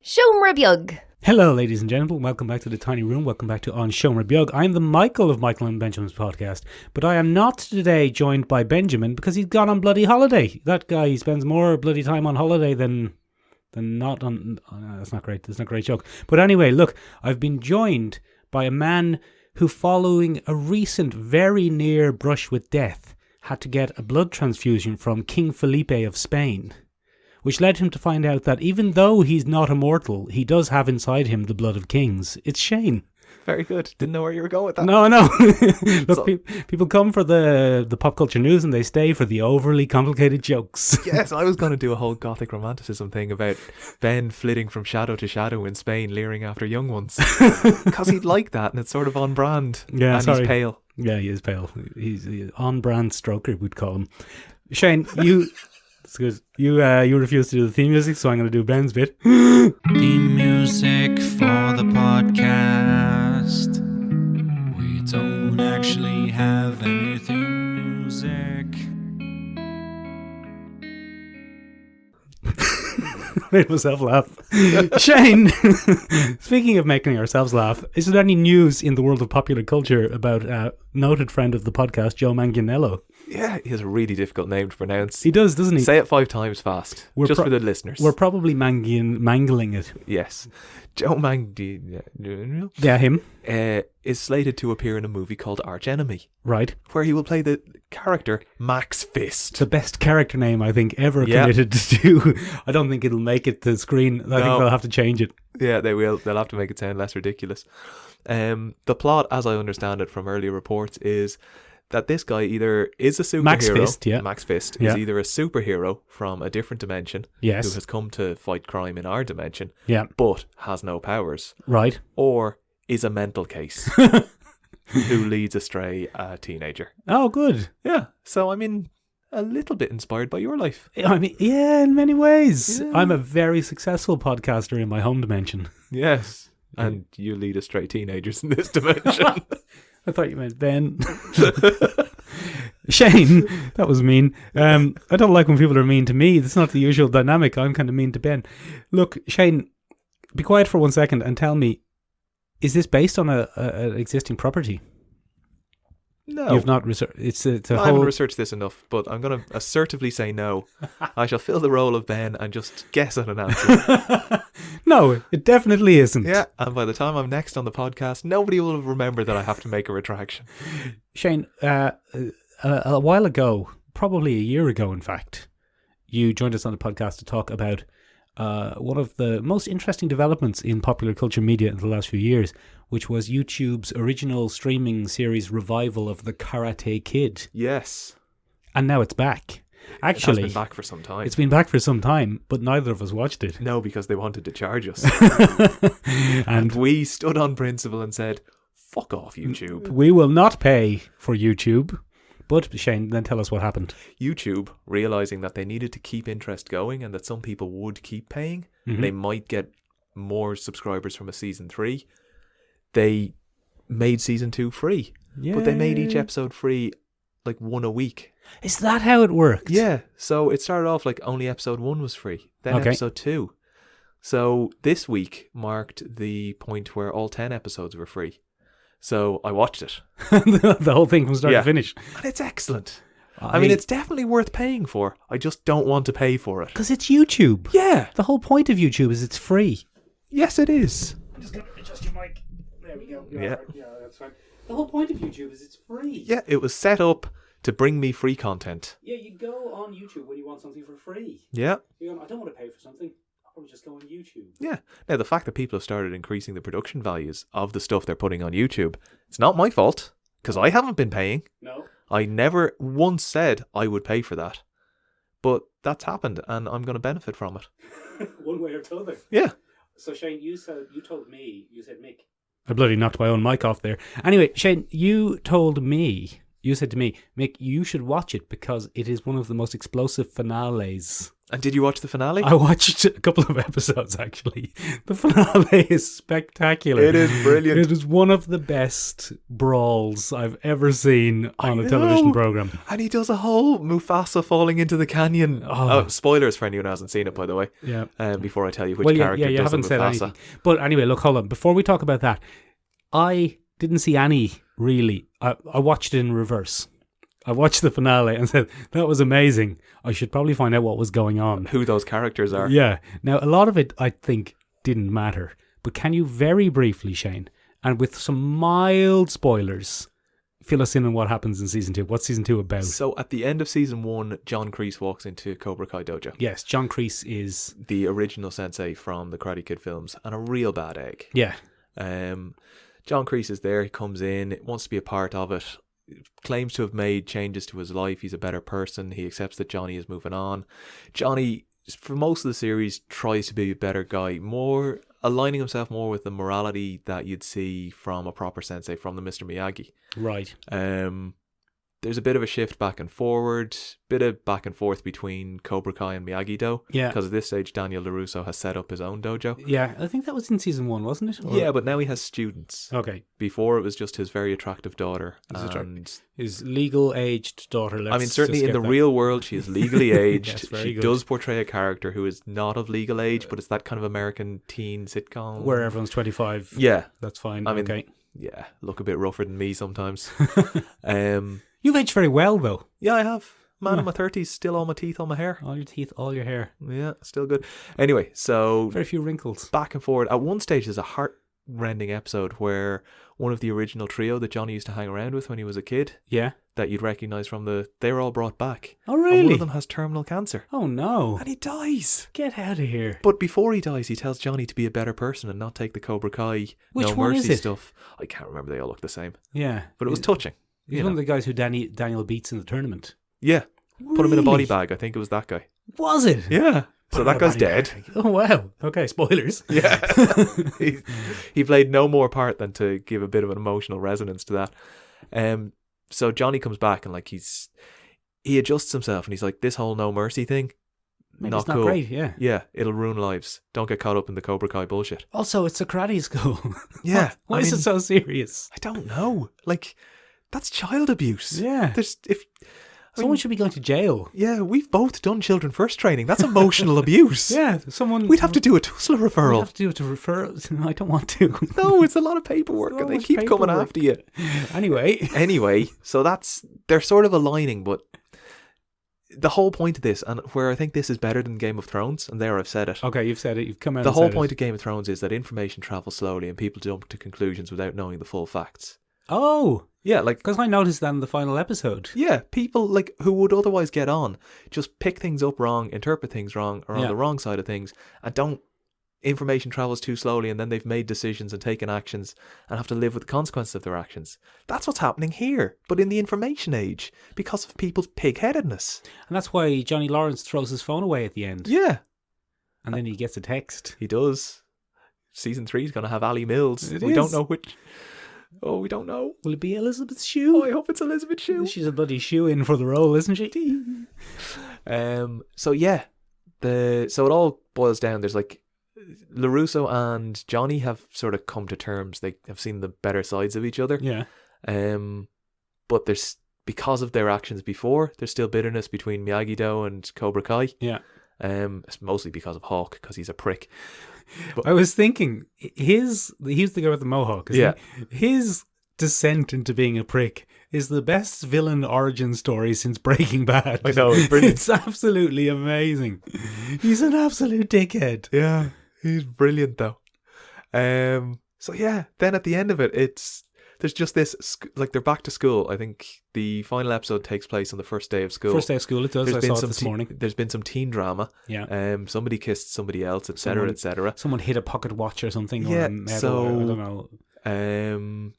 Siomra Beag. Hello, ladies and gentlemen. Welcome back to the Tiny Room. Welcome back to On Siomra Beag. I'm the Michael of Michaelandbenjaminspodcast, but I am not today joined by Benjamin because he's gone on bloody holiday. That guy, he spends more bloody time on holiday than not on... that's not great. That's not a great joke. But anyway, look, I've been joined by a man who, following a recent very near brush with death, had to get a blood transfusion from King Felipe of Spain, which led him to find out that even though he's not immortal, he does have inside him the blood of kings. It's Shane. Very good. Didn't know where you were going with that. No. Look, people come for the pop culture news and they stay for the overly complicated jokes. Yes, I was going to do a whole gothic romanticism thing about Ben flitting from shadow to shadow in Spain, leering after young ones. Because he'd like that, and it's sort of on brand. Yeah, and sorry. He's pale. Yeah, he is pale. He's on brand stroker, we'd call him. Shane, you... It's good. You refuse to do the theme music, so I'm going to do Ben's bit. Theme music for the podcast. We don't actually have any theme music. Made myself laugh. Shane, speaking of making ourselves laugh, is there any news in the world of popular culture about a noted friend of the podcast, Joe Manganiello? Yeah, he has a really difficult name to pronounce. He does, doesn't he? Say it 5 times fast, just for the listeners. We're probably mangling it. Yes. Joe Manganiello. Yeah, him. Is slated to appear in a movie called Arch Enemy. Right. Where he will play the character Max Fist. The best character name I think ever committed to. I don't think it'll make it to the screen. I think they'll have to change it. Yeah, they will. They'll have to make it sound less ridiculous. The plot, as I understand it from earlier reports, is that this guy either is a superhero. Max Fist is either a superhero from a different dimension who has come to fight crime in our dimension, but has no powers. Right. Or is a mental case who leads astray a teenager. Oh, good. Yeah. So, I mean, a little bit inspired by your life. I mean, yeah, in many ways. Yeah. I'm a very successful podcaster in my home dimension. Yes. And you lead astray teenagers in this dimension. I thought you meant Ben. Shane, that was mean. I don't like when people are mean to me. That's not the usual dynamic. I'm kind of mean to Ben. Look, Shane, be quiet for 1 second and tell me, is this based on an existing property? No. You've not researched. I haven't researched this enough, but I'm going to assertively say no. I shall fill the role of Ben and just guess at an answer. No, it definitely isn't. Yeah, and by the time I'm next on the podcast, nobody will remember that I have to make a retraction. Shane, a while ago, probably a year ago in fact, you joined us on the podcast to talk about one of the most interesting developments in popular culture media in the last few years, which was YouTube's original streaming series revival of The Karate Kid. Yes. And now it's back. Actually, it has been back for some time. It's been back for some time, but neither of us watched it. No, because they wanted to charge us. And we stood on principle and said, fuck off, YouTube. We will not pay for YouTube. But Shane, then tell us what happened. YouTube, realising that they needed to keep interest going and that some people would keep paying, they might get more subscribers from a season 3, they made season 2 free. Yeah. But they made each episode free like 1 a week. Is that how it worked? Yeah. So it started off like only episode 1 was free. Then episode 2. So this week marked the point where all 10 episodes were free. So I watched it. The whole thing from start to finish. And it's excellent. I mean, it's definitely worth paying for. I just don't want to pay for it. Because it's YouTube. Yeah. The whole point of YouTube is it's free. Yes, it is. I'm just going to adjust your mic. There we go. Yeah. Yeah, that's fine. The whole point of YouTube is it's free. Yeah, it was set up to bring me free content. Yeah, you go on YouTube when you want something for free. Yeah. You go, I don't want to pay for something. I'll probably just go on YouTube. Yeah. Now, the fact that people have started increasing the production values of the stuff they're putting on YouTube, it's not my fault, because I haven't been paying. No. I never once said I would pay for that. But that's happened, and I'm going to benefit from it. One way or the other. Yeah. So, Shane, you said Mick. I bloody knocked my own mic off there. Anyway, Shane, you said to me, Mick, you should watch it because it is one of the most explosive finales And did you watch the finale? I watched a couple of episodes, actually. The finale is spectacular. It is brilliant. It is one of the best brawls I've ever seen on a television program. And he does a whole Mufasa falling into the canyon. Oh, spoilers for anyone who hasn't seen it, by the way. Yeah. Before I tell you which character you does haven't Mufasa. said anything. But anyway, look, hold on. Before we talk about that, I didn't see any, really. I watched it in reverse. I watched the finale and said, that was amazing. I should probably find out what was going on. Who those characters are. Yeah. Now, a lot of it, I think, didn't matter. But can you very briefly, Shane, and with some mild spoilers, fill us in on what happens in season 2? What's season 2 about? So at the end of season 1, John Kreese walks into Cobra Kai dojo. Yes, John Kreese is the original sensei from the Karate Kid films and a real bad egg. Yeah. John Kreese is there. He comes in, wants to be a part of it. Claims to have made changes to his life. He's a better person. He accepts that Johnny is moving on. Johnny, for most of the series, tries to be a better guy, more aligning himself more with the morality that you'd see from a proper sensei, from the Mr. Miyagi. Right. There's a bit of a shift back and forward, bit of back and forth between Cobra Kai and Miyagi-Do. Yeah. Because at this stage, Daniel LaRusso has set up his own dojo. Yeah, I think that was in season 1, wasn't it? Yeah, but now he has students. Okay. Before, it was just his very attractive daughter. His legal-aged daughter. Certainly in the real world, she is legally aged. Yes, she good. does portray a character who is not of legal age, but it's that kind of American teen sitcom. Where everyone's 25. Yeah. That's fine. I mean, okay. Yeah, look a bit rougher than me sometimes. You've aged very well, though. Yeah, I have. Man in my 30s, still all my teeth, all my hair. All your teeth, all your hair. Yeah, still good. Anyway, so... very few wrinkles. Back and forward. At one stage, there's a heart-rending episode where one of the original trio that Johnny used to hang around with when he was a kid... Yeah. That you'd recognise from they were all brought back. Oh, really? And one of them has terminal cancer. Oh, no. And he dies. Get out of here. But before he dies, he tells Johnny to be a better person and not take the Cobra Kai No Mercy stuff. I can't remember. They all look the same. Yeah. But it was touching. He's one of the guys who Daniel beats in the tournament. Yeah. Really? Put him in a body bag. I think it was that guy. Was it? Yeah. So that guy's dead. Bag. Oh, wow. Okay, spoilers. Yeah. he played no more part than to give a bit of an emotional resonance to that. So Johnny comes back and he adjusts himself and he's like, this whole No Mercy thing, maybe it's not cool. Great, yeah. Yeah, it'll ruin lives. Don't get caught up in the Cobra Kai bullshit. Also, it's a karate school. Yeah. Why is it so serious? I don't know. That's child abuse. Yeah. Someone should be going to jail. Yeah, we've both done children first training. That's emotional abuse. Yeah, we'd have to do a TUSLA referral. We'd have to do it to referral. I don't want to. No, it's a lot of paperwork and they keep coming after you. Anyway, so they're sort of aligning, but the whole point of this, and where I think this is better than Game of Thrones, and there I've said it. Okay, you've said it. You've come out. The whole point of Game of Thrones is that information travels slowly and people jump to conclusions without knowing the full facts. Oh. Yeah, because I noticed that in the final episode. Yeah, people who would otherwise get on just pick things up wrong, interpret things wrong, or on the wrong side of things, and information travels too slowly, and then they've made decisions and taken actions and have to live with the consequences of their actions. That's what's happening here, but in the information age, because of people's pig-headedness. And that's why Johnny Lawrence throws his phone away at the end. Yeah. And then he gets a text. He does. Season 3 is going to have Ali Mills. We don't know which... Oh, we don't know. Will it be Elizabeth Shue? Oh, I hope it's Elizabeth Shue. She's a bloody shoe in for the role, isn't she? So yeah, so it all boils down. There's LaRusso and Johnny have sort of come to terms. They have seen the better sides of each other. Yeah. But there's, because of their actions before, there's still bitterness between Miyagi-Do and Cobra Kai. Yeah. It's mostly because of Hawk, because he's a prick. But I was thinking, he's the guy with the mohawk, isn't he? His descent into being a prick is the best villain origin story since Breaking Bad. I know, it's brilliant. It's absolutely amazing. He's an absolute dickhead. Yeah, he's brilliant though. So yeah, then at the end of it, there's just this, they're back to school. I think the final episode takes place on the first day of school. First day of school, it does. I saw it this morning. There's been some teen drama. Yeah. Somebody kissed somebody else, etc., etc. Someone hit a pocket watch or something. Yeah. Or a medal, or, I don't know.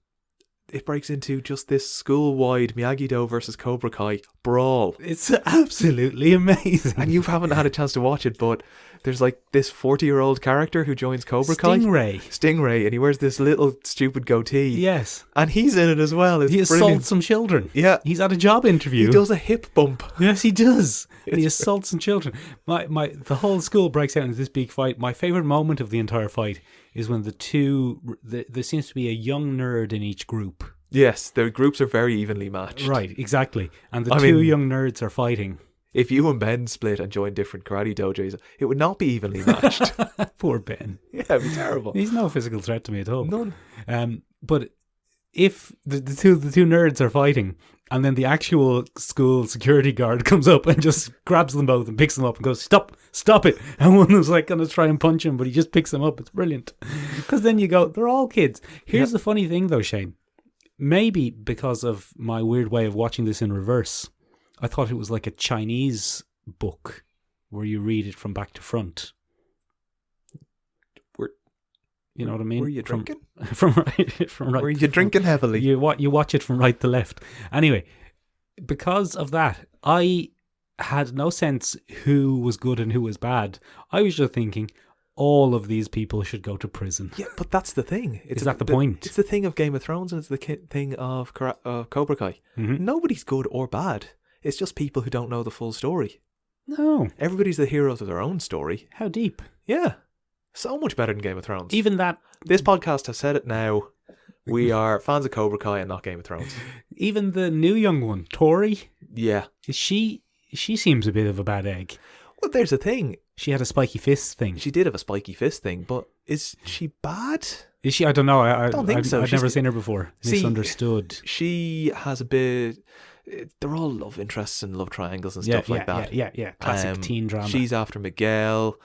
It breaks into just this school-wide Miyagi-Do versus Cobra Kai brawl. It's absolutely amazing. And you haven't had a chance to watch it, but There's like this 40-year-old character who joins Cobra Kai. Stingray, and he wears this little stupid goatee. Yes. And he's in it as well. It's he assaults brilliant. some children. Yeah. He's at a job interview. He does a hip bump. Yes, he does. And he assaults some children. The whole school breaks out into this big fight. My favourite moment of the entire fight is when there seems to be a young nerd in each group. Yes, their groups are very evenly matched. Right, exactly. And the two young nerds are fighting. If you and Ben split and joined different karate dojos, it would not be evenly matched. Poor Ben. Yeah, it'd be terrible. He's no physical threat to me at all. None. But if the two nerds are fighting, and then the actual school security guard comes up and just grabs them both and picks them up and goes, stop it. And one was like going to try and punch him, but he just picks them up. It's brilliant. Because then you go, they're all kids. Here's the funny thing though, Shane. Maybe because of my weird way of watching this in reverse, I thought it was like a Chinese book where you read it from back to front. You know what I mean? Were you drinking? From right. Were you drinking heavily? You watch it from right to left. Anyway, because of that, I had no sense who was good and who was bad. I was just thinking all of these people should go to prison. Yeah, but that's the thing. Is that the point? It's the thing of Game of Thrones, and it's the thing of Cobra Kai. Mm-hmm. Nobody's good or bad. It's just people who don't know the full story. No. Everybody's the hero to their own story. How deep? Yeah. So much better than Game of Thrones. Even that. This podcast has said it now. We are fans of Cobra Kai and not Game of Thrones. Even the new young one, Tori. Yeah. She seems a bit of a bad egg. Well, there's a thing. She had a spiky fist thing. She did have a spiky fist thing, but is she bad? Is she? I don't know. I don't think so. I've never seen her before. Misunderstood. She has a bit... They're all love interests and love triangles and stuff like that. Yeah. Classic teen drama. She's after Miguel.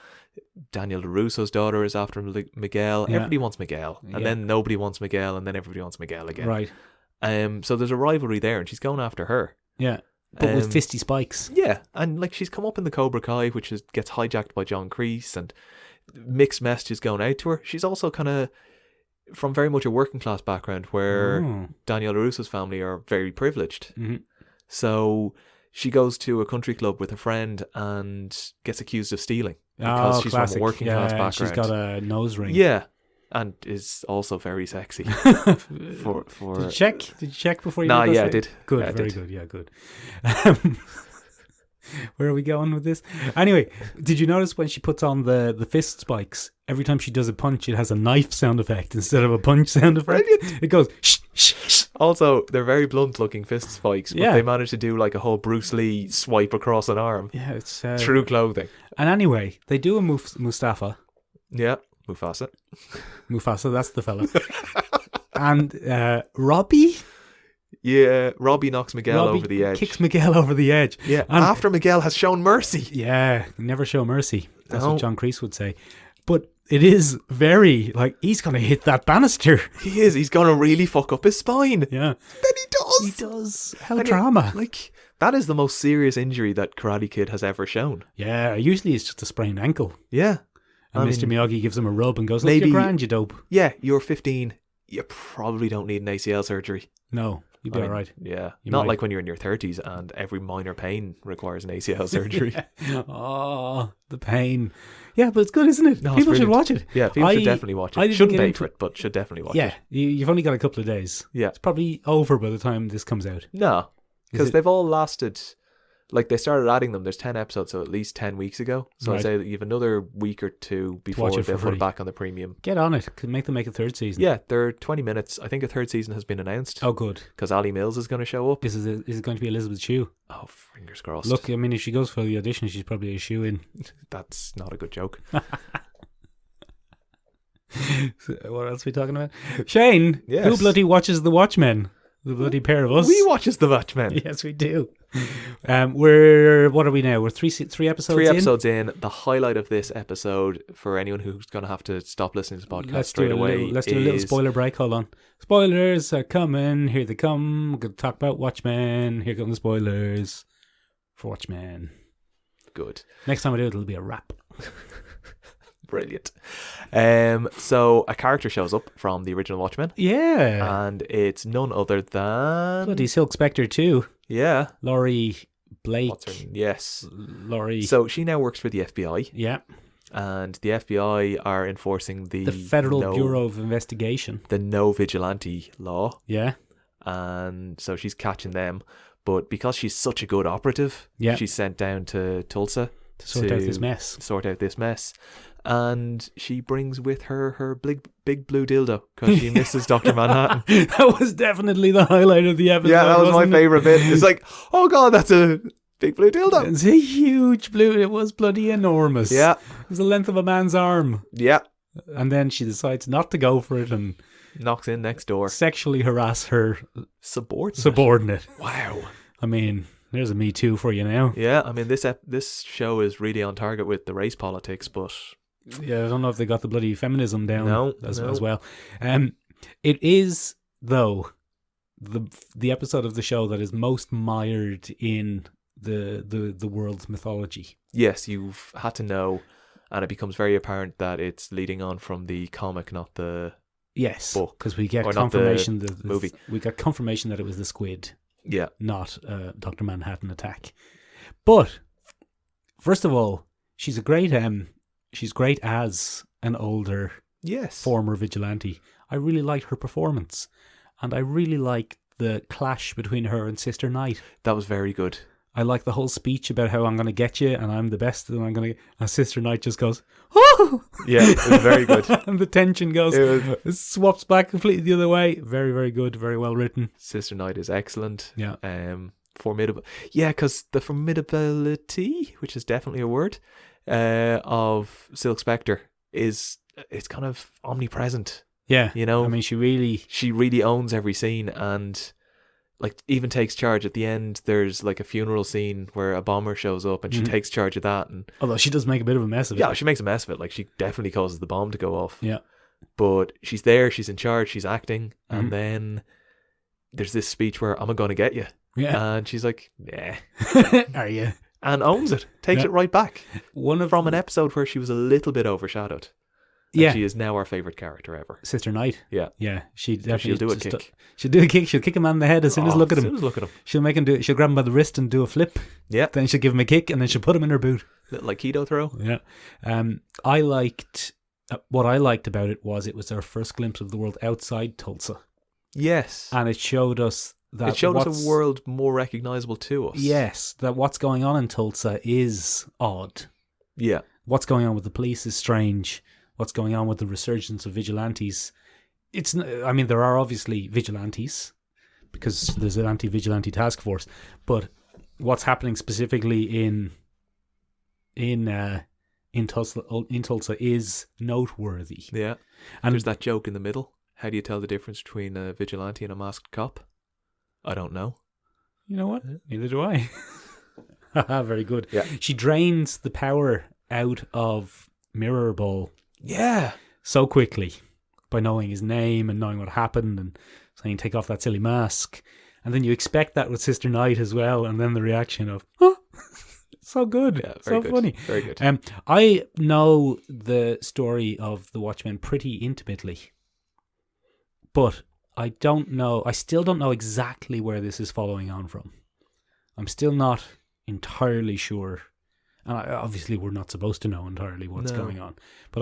Daniel LaRusso's daughter is after Miguel. Yeah. Everybody wants Miguel. And then nobody wants Miguel, and then everybody wants Miguel again. Right. So there's a rivalry there, and she's going after her. Yeah. But with fisty spikes. Yeah. And like she's come up in the Cobra Kai, which gets hijacked by John Kreese, and mixed messages going out to her. She's also kind of from very much a working class background where Daniel LaRusso's family are very privileged. Mm-hmm. So she goes to a country club with a friend and gets accused of stealing because she's classic. From a working class background. She's got a nose ring. Yeah, and is also very sexy. for Did you check? Did you check before you? Nah, yeah, I did. Good, yeah, very good. Yeah, good. Where are we going with this? Anyway, did you notice when she puts on the fist spikes, every time she does a punch, it has a knife sound effect instead of a punch sound effect? Brilliant. It goes shh, shh, shh. Also, they're very blunt looking fist spikes, but they manage to do like a whole Bruce Lee swipe across an arm. Yeah, it's through clothing. And anyway, they do a Mustafa. Yeah, Mufasa. Mufasa, that's the fella. And Robbie? Yeah, Robbie knocks Miguel over the edge. Kicks Miguel over the edge. Yeah, and after Miguel has shown mercy. Yeah, never show mercy. That's what John Kreese would say. But it is very, like, he's going to hit that banister. He is. He's going to really fuck up his spine. Yeah. Then he does. He does. How drama. Like, that is the most serious injury that Karate Kid has ever shown. Yeah, usually it's just a sprained ankle. Yeah. And Mr. Miyagi gives him a rub and goes, look, you're grand, you dope. Yeah, you're 15. You probably don't need an ACL surgery. No. You'd be all right. Yeah. Not like when you're in your 30s and every minor pain requires an ACL surgery. Oh, the pain. Yeah, but it's good, isn't it? No, people should watch it. Yeah, people should definitely watch it. Shouldn't pay for it, but should definitely watch it. Yeah, you've only got a couple of days. Yeah. It's probably over by the time this comes out. No, because they've all lasted... Like, they started adding them. There's 10 episodes, so at least 10 weeks ago. So I'd say that you have another week or two before they'll put it back on the premium. Get on it. Could make them make a third season. Yeah, they're 20 minutes. I think a third season has been announced. Oh, good. Because Ali Mills is going to show up. Is it going to be Elizabeth Shue? Oh, fingers crossed. Look, I mean, if she goes for the audition, she's probably a shoe in. That's not a good joke. So what else are we talking about? Shane, yes. Who bloody watches The Watchmen? The bloody pair of us. We watches The Watchmen. Yes, we do. What are we now? We're three episodes in? 3 episodes in. The highlight of this episode, for anyone who's going to have to stop listening to the podcast straight away, let's do a little spoiler break. Hold on. Spoilers are coming. Here they come. We're going to talk about Watchmen. Here come the spoilers for Watchmen. Good. Next time I do it, it'll be a wrap. Brilliant. So a character shows up from the original Watchmen. Yeah. And it's none other than... Bloody Silk Spectre too. Yeah. Laurie Blake. What's her name? Yes. Laurie. So she now works for the FBI. Yeah. and the FBI are enforcing the Federal Bureau of Investigation, the no vigilante law. Yeah. And so she's catching them, but because she's such a good operative, she's sent down to Tulsa to sort out this mess. And she brings with her her big blue dildo because she misses Dr. Manhattan. That was definitely the highlight of the episode. Yeah, that was my favourite bit. It's like, oh God, that's a big blue dildo. It's a huge blue. It was bloody enormous. Yeah. It was the length of a man's arm. Yeah. And then she decides not to go for it and knocks in next door. Sexually harass her subordinate. Wow. I mean, there's a Me Too for you now. Yeah, I mean, this show is really on target with the race politics, but... Yeah, I don't know if they got the bloody feminism down as well. It is, though, the episode of the show that is most mired in the world's mythology. Yes, you've had to know, and it becomes very apparent that it's leading on from the comic, not the book. Because we get confirmation the movie. We got confirmation that it was the squid. Yeah. Not Dr. Manhattan attack. But, first of all, she's great as an older former vigilante. I really liked her performance. And I really liked the clash between her and Sister Knight. That was very good. I like the whole speech about how I'm going to get you and I'm the best and I'm going to... And Sister Knight just goes, oh! Yeah, it was very good. And the tension goes, it swaps back completely the other way. Very, very good. Very well written. Sister Knight is excellent. Yeah. Formidable. Yeah, because the formidability, which is definitely a word, of Silk Spectre it's kind of omnipresent. Yeah. You know? I mean, she really owns every scene and... like even takes charge at the end. There's like a funeral scene where a bomber shows up and she takes charge of that. And although she does make a bit of a mess of it. Yeah, she makes a mess of it. Like she definitely causes the bomb to go off. Yeah. But she's there, she's in charge, she's acting. And then there's this speech where I'm going to get you. Yeah. And she's like, yeah. Are you? And owns it. Takes it right back. From an episode where she was a little bit overshadowed. And she is now our favourite character ever. Sister Knight. Yeah. Yeah. She'll do a kick. She'll do a kick. She'll kick him on the head as soon as look at him. She'll make him do it. She'll grab him by the wrist and do a flip. Yeah. Then she'll give him a kick and then she'll put him in her boot. Little like keto throw. Yeah. I liked... what I liked about it was our first glimpse of the world outside Tulsa. Yes. And it showed us that... It showed us a world more recognisable to us. Yes. That what's going on in Tulsa is odd. Yeah. What's going on with the police is strange. What's going on with the resurgence of vigilantes. I mean, there are obviously vigilantes because there's an anti-vigilante task force, but what's happening specifically in Tulsa is noteworthy. Yeah. And there's that joke in the middle. How do you tell the difference between a vigilante and a masked cop? I don't know. You know what? Neither do I. Very good. Yeah. She drains the power out of Mirror Ball. Yeah. So quickly by knowing his name and knowing what happened and saying take off that silly mask. And then you expect that with Sister Knight as well. And then the reaction of, oh, so good. Yeah, so good. Funny. Very good. I know the story of the Watchmen pretty intimately. But I still don't know exactly where this is following on from. I'm still not entirely sure. And obviously we're not supposed to know entirely what's going on. But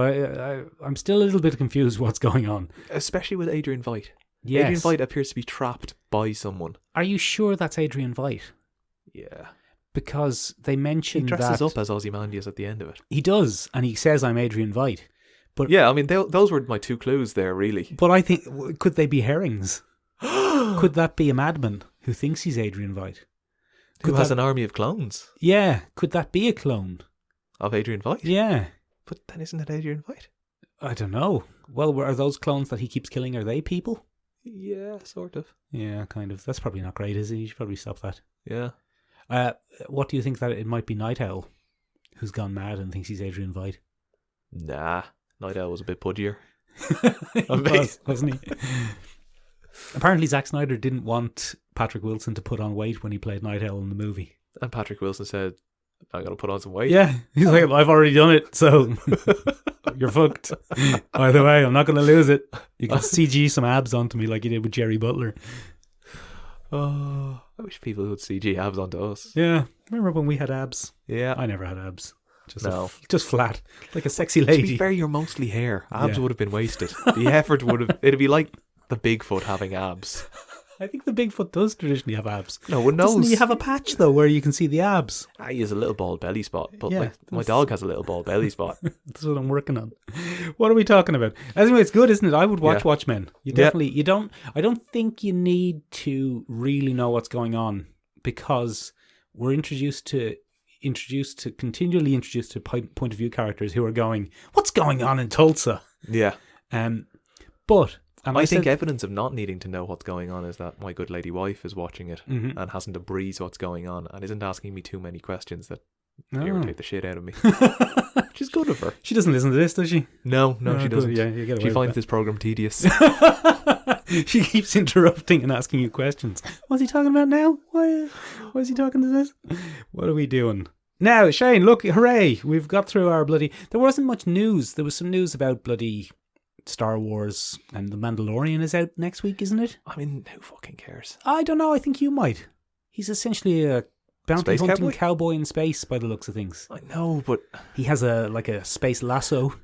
I'm still a little bit confused what's going on. Especially with Adrian Veidt. Yes. Adrian Veidt appears to be trapped by someone. Are you sure that's Adrian Veidt? Yeah. Because they mentioned he dresses up as Ozymandias at the end of it. He does, and he says, I'm Adrian Veidt. But yeah, I mean, those were my two clues there, really. But I think, could they be herrings? Could that be a madman who thinks he's Adrian Veidt? Who has an army of clones? Yeah. Could that be a clone? Of Adrian Veidt? Yeah. But then isn't it Adrian Veidt? I don't know. Well, are those clones that he keeps killing, are they people? Yeah, sort of. Yeah, kind of. That's probably not great, is it? You should probably stop that. Yeah. What do you think that it might be Night Owl who's gone mad and thinks he's Adrian Veidt? Nah. Night Owl was a bit pudgier. Wasn't he? Apparently Zack Snyder didn't want Patrick Wilson to put on weight when he played Night Owl in the movie. And Patrick Wilson said, I'm going to put on some weight. Yeah. He's like, I've already done it, so you're fucked. By the way, I'm not going to lose it. You can CG some abs onto me like you did with Jerry Butler. Oh, I wish people would CG abs onto us. Yeah. Remember when we had abs? Yeah. I never had abs. Just flat, like a sexy To lady. be fair, you're mostly hair. Abs would have been wasted. The effort would have... It'd be like the Bigfoot having abs. I think the Bigfoot does traditionally have abs. No one knows. Doesn't he have a patch, though, where you can see the abs? He has a little bald belly spot. But Yeah, like, my dog has a little bald belly spot. That's what I'm working on. What are we talking about? Anyway, it's good, isn't it? I would watch Watchmen. You definitely... You don't... I don't think you need to really know what's going on, because we're continually introduced to point of view characters who are going, what's going on in Tulsa? Yeah. But... I think evidence of not needing to know what's going on is that my good lady wife is watching it and hasn't to breeze what's going on and isn't asking me too many questions that irritate the shit out of me. Which is good of her. She doesn't listen to this, does she? No, she doesn't. Yeah, you get away she with finds that. this program tedious. She keeps interrupting and asking you questions. What's he talking about now? Why is he talking to this? What are we doing? Now, Shane, look, hooray. We've got through our bloody... There wasn't much news. There was some news about bloody Star Wars, and The Mandalorian is out next week, isn't it? I mean, who fucking cares? I don't know. I think you might. He's essentially a bounty hunting cowboy in space by the looks of things. I know, but... He has a space lasso,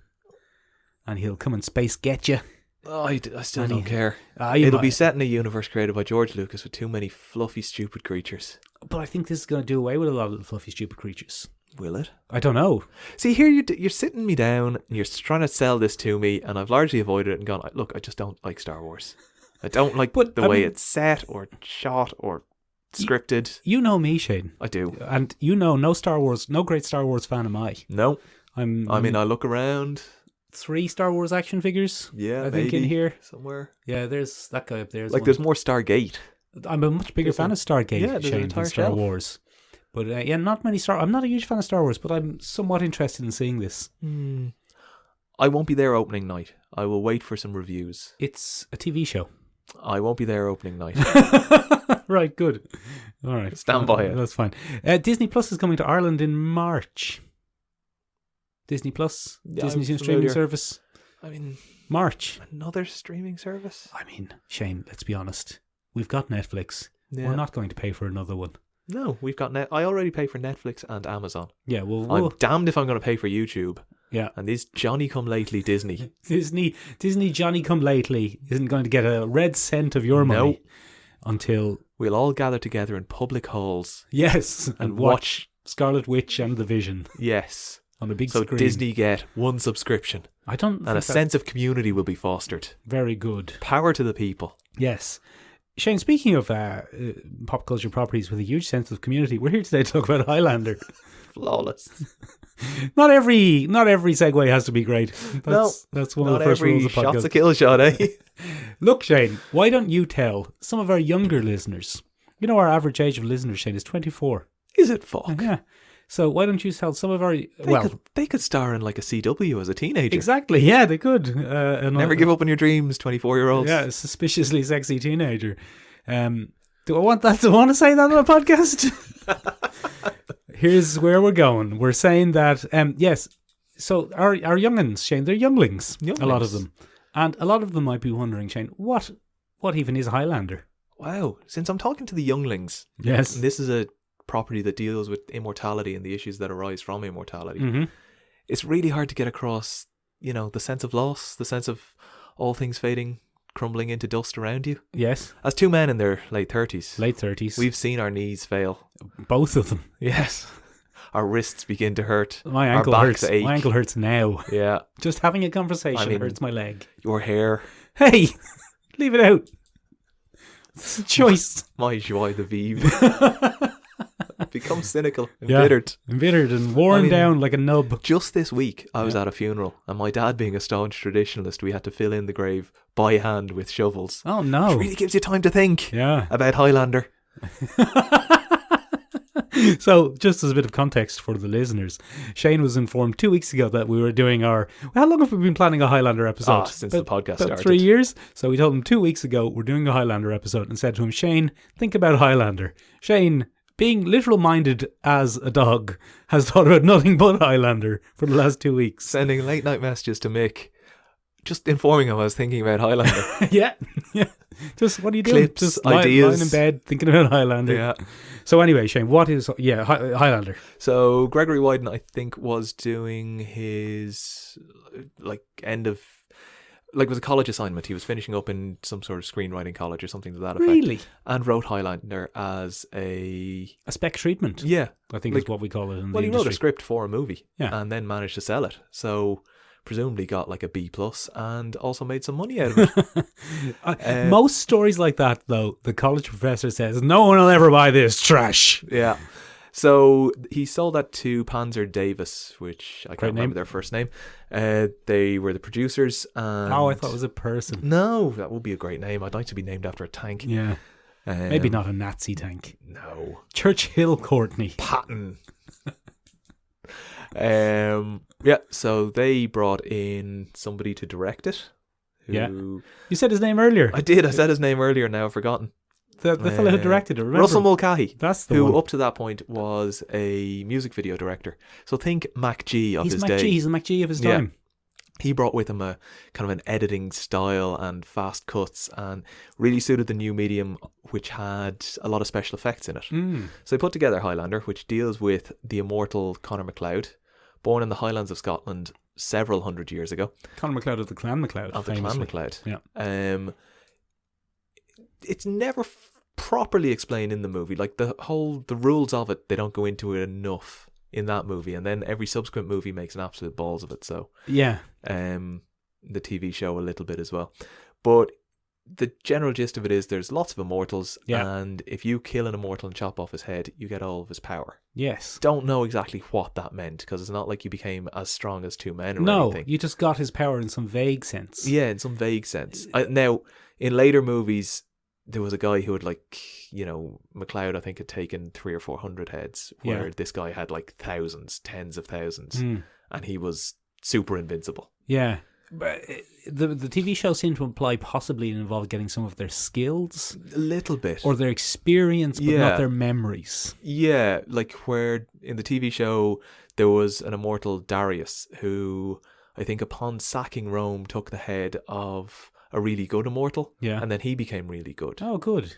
and he'll come and space get you. Oh, I still don't care. It'll be set in a universe created by George Lucas with too many fluffy, stupid creatures. But I think this is going to do away with a lot of the fluffy, stupid creatures. Will it? I don't know. See, here you're sitting me down and you're trying to sell this to me, and I've largely avoided it and gone, look, I just don't like Star Wars. I don't like the way it's set or shot or scripted. You know me, Shane. I do. And you know no great Star Wars fan am I. No. I look around. 3 Star Wars action figures. Yeah, I think in here somewhere. Yeah, there's that guy up there. There's more Stargate. I'm a much bigger fan of Stargate, Shane, than Star Wars. But not many I'm not a huge fan of Star Wars, but I'm somewhat interested in seeing this. I won't be there opening night. I will wait for some reviews. It's a TV show. I won't be there opening night. Right, good. All right. Stand by it. That's fine. Disney Plus is coming to Ireland in March. Disney Plus, Disney's streaming service. I mean, March. Another streaming service? I mean, Shane, let's be honest. We've got Netflix. Yeah. We're not going to pay for another one. No, we've got I already pay for Netflix and Amazon. Yeah, well, I'm damned if I'm going to pay for YouTube. Yeah. And this Johnny-come-lately Disney. Disney Johnny-come-lately isn't going to get a red cent of your money until... We'll all gather together in public halls. Yes, and watch Scarlet Witch and The Vision. Yes. On a big screen. So Disney get one subscription. And a sense of community will be fostered. Very good. Power to the people. Yes. Shane, speaking of pop culture properties with a huge sense of community, we're here today to talk about Highlander. Flawless. Not every segue has to be great. That's one of the first rules of podcast. Shot's a kill shot, eh? Look, Shane, why don't you tell some of our younger listeners? You know, our average age of listeners, Shane, is 24. Is it? Fuck. Yeah. So why don't you tell some of our... They could star in like a CW as a teenager. Exactly, yeah, they could. Never give up on your dreams, 24-year-olds. Yeah, a suspiciously sexy teenager. Do I want that? Do I want to say that on a podcast? Here's where we're going. We're saying that, yes, so our young'uns, Shane, they're younglings, a lot of them. And a lot of them might be wondering, Shane, what even is Highlander? Wow, since I'm talking to the younglings, yes, this is a property that deals with immortality and the issues that arise from immortality. It's really hard to get across, the sense of loss, the sense of all things fading, crumbling into dust around you. Yes. As 2 men in their late 30s. Late 30s. We've seen our knees fail. Both of them. Yes. Our wrists begin to hurt. My ankle our hurts. Ache. My ankle hurts now. Yeah. Just having a conversation hurts my leg. Your hair. Hey, leave it out. It's a choice. My joie de vivre. Become cynical, embittered and worn down like a nub. Just this week I was at a funeral, and my dad, being a staunch traditionalist, we had to fill in the grave by hand with shovels. Oh no. Which really gives you time to think about Highlander. So, just as a bit of context for the listeners, Shane was informed 2 weeks ago that we were doing how long have we been planning a Highlander episode? Since the podcast started. 3 years. So we told him 2 weeks ago we're doing a Highlander episode and said to him, Shane, think about Highlander. Shane, being literal-minded as a dog, has thought about nothing but Highlander for the last 2 weeks. Sending late-night messages to Mick, just informing him I was thinking about Highlander. Yeah. Just what are you doing? Clips, just ideas. lying in bed thinking about Highlander. Yeah. So anyway, Shane, what is Highlander? So Gregory Wyden, I think, was doing his it was a college assignment. He was finishing up in some sort of screenwriting college or something to that effect. Really? And wrote Highlander as a spec treatment. Yeah. I think is what we call it in the he industry. wrote a script for a movie and then managed to sell it. So presumably got like a B+ and also made some money out of it. Most stories like that, though, the college professor says, no one will ever buy this trash. Yeah. So he sold that to Panzer Davis, which I can't remember their first name. They were the producers. And I thought it was a person. No, that would be a great name. I'd like to be named after a tank. Yeah. Maybe not a Nazi tank. No. Churchill Courtney. Patton. So they brought in somebody to direct it. You said his name earlier. I did. I said his name earlier. Now I've forgotten. The fellow who directed it, remember? Russell Mulcahy. That's the who one. Up to that point was a music video director. So think Mac G of his day. He's the Mac G of his time. He brought with him a kind of an editing style and fast cuts, and really suited the new medium, which had a lot of special effects in it. So he put together Highlander, which deals with the immortal Conor MacLeod, born in the Highlands of Scotland several hundred years ago. Conor MacLeod of the Clan MacLeod. Of the Clan MacLeod. Yeah. It's never properly explained in the movie. Like the rules of it, they don't go into it enough in that movie, and then every subsequent movie makes an absolute balls of it. So yeah, the TV show a little bit as well, but the general gist of it is there's lots of immortals, and if you kill an immortal and chop off his head, you get all of his power. Yes. Don't know exactly what that meant, because it's not like you became as strong as two men or anything. No, you just got his power in some vague sense. Yeah, in some vague sense. Now, in later movies, there was a guy who had MacLeod, I think, had taken 300 or 400 heads, where this guy had like thousands, tens of thousands, and he was super invincible. Yeah. But the TV show seemed to imply possibly it involved getting some of their skills. A little bit. Or their experience, but not their memories. Yeah, like where in the TV show there was an immortal Darius who, I think upon sacking Rome, took the head of a really good immortal. Yeah. And then he became really good. Oh, good.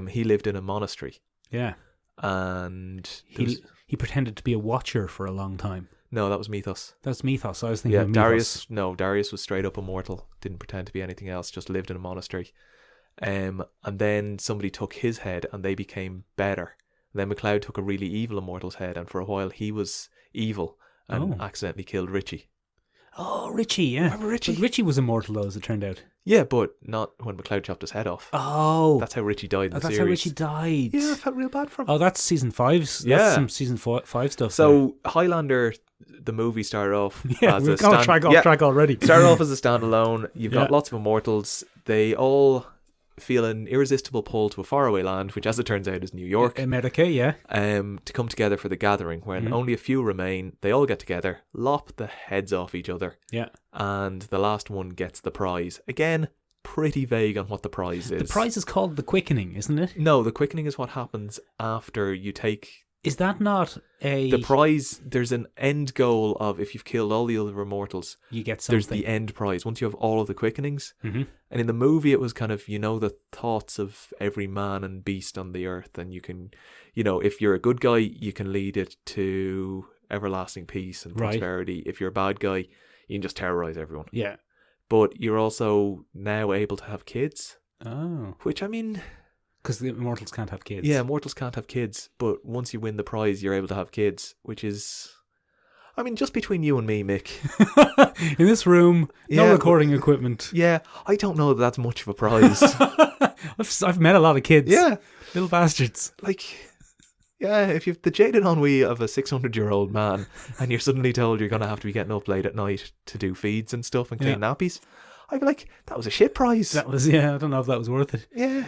He lived in a monastery. Yeah. And he pretended to be a watcher for a long time. No, that was Mythos. That's Mythos. I was thinking of Mythos. Darius was straight up immortal. Didn't pretend to be anything else. Just lived in a monastery. And then somebody took his head and they became better. And then MacLeod took a really evil immortal's head, and for a while he was evil and accidentally killed Richie. Oh, Richie, yeah. Remember Richie? But Richie was immortal, though, as it turned out. Yeah, but not when MacLeod chopped his head off. Oh. That's how Richie died in the series. That's how Richie died. Yeah, I felt real bad for him. Oh, that's season 5. That's some season 5 stuff. So, Highlander, the movie, started off as we've gone off track already. Started off as a standalone. You've got lots of immortals. They all feel an irresistible pull to a faraway land, which, as it turns out, is New York. America, yeah. To come together for the gathering. When only a few remain, they all get together, lop the heads off each other. Yeah. And the last one gets the prize. Again, pretty vague on what the prize is. The prize is called the quickening, isn't it? No, the quickening is what happens after you take... Is that not a... The prize, there's an end goal of if you've killed all the other immortals, you get something. There's the end prize once you have all of the quickenings. Mm-hmm. And in the movie it was kind of, the thoughts of every man and beast on the earth, and you can, if you're a good guy, you can lead it to everlasting peace and prosperity. If you're a bad guy, you can just terrorize everyone. Yeah. But you're also now able to have kids. Oh. Which, I mean... Because the immortals can't have kids. Yeah, immortals can't have kids. But once you win the prize, you're able to have kids, which is... I mean, just between you and me, Mick. In this room, no recording equipment. Yeah, I don't know that that's much of a prize. I've met a lot of kids. Yeah. Little bastards. Yeah, if you've the jaded ennui of a 600-year-old man and you're suddenly told you're going to have to be getting up late at night to do feeds and stuff and clean nappies, I'd be like, that was a shit prize. That was, I don't know if that was worth it. Yeah.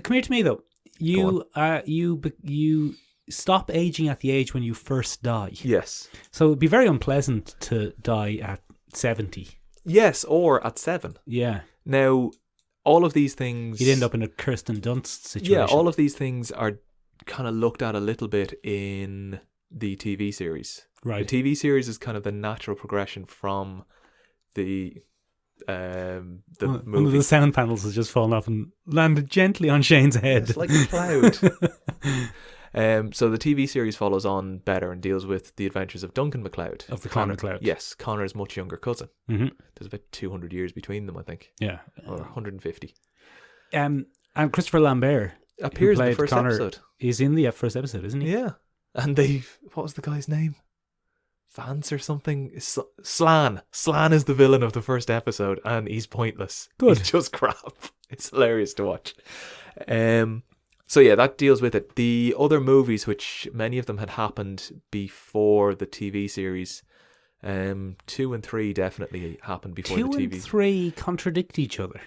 Come here to me, though. You stop aging at the age when you first die. Yes. So it'd be very unpleasant to die at 70. Yes, or at 7. Yeah. Now, all of these things... You'd end up in a Kirsten Dunst situation. Yeah, all of these things are kind of looked at a little bit in the TV series. Right. The TV series is kind of the natural progression from the movie. One of the sound panels has just fallen off and landed gently on Shane's head. It's like a cloud. So the TV series follows on better and deals with the adventures of Duncan MacLeod. Of the Clan MacLeod. Yes, Connor's much younger cousin. Mm-hmm. There's about 200 years between them, I think. Yeah. Or 150. And Christopher Lambert appears in the first episode. He's in the first episode, isn't he? Yeah. And what was the guy's name? Vance or something? Slan. Slan is the villain of the first episode, and he's pointless. Good. He's just crap. It's hilarious to watch. So yeah, that deals with it. The other movies, which many of them had happened before the TV series, 2 and 3 definitely happened before the TV. 2 and 3 contradict each other.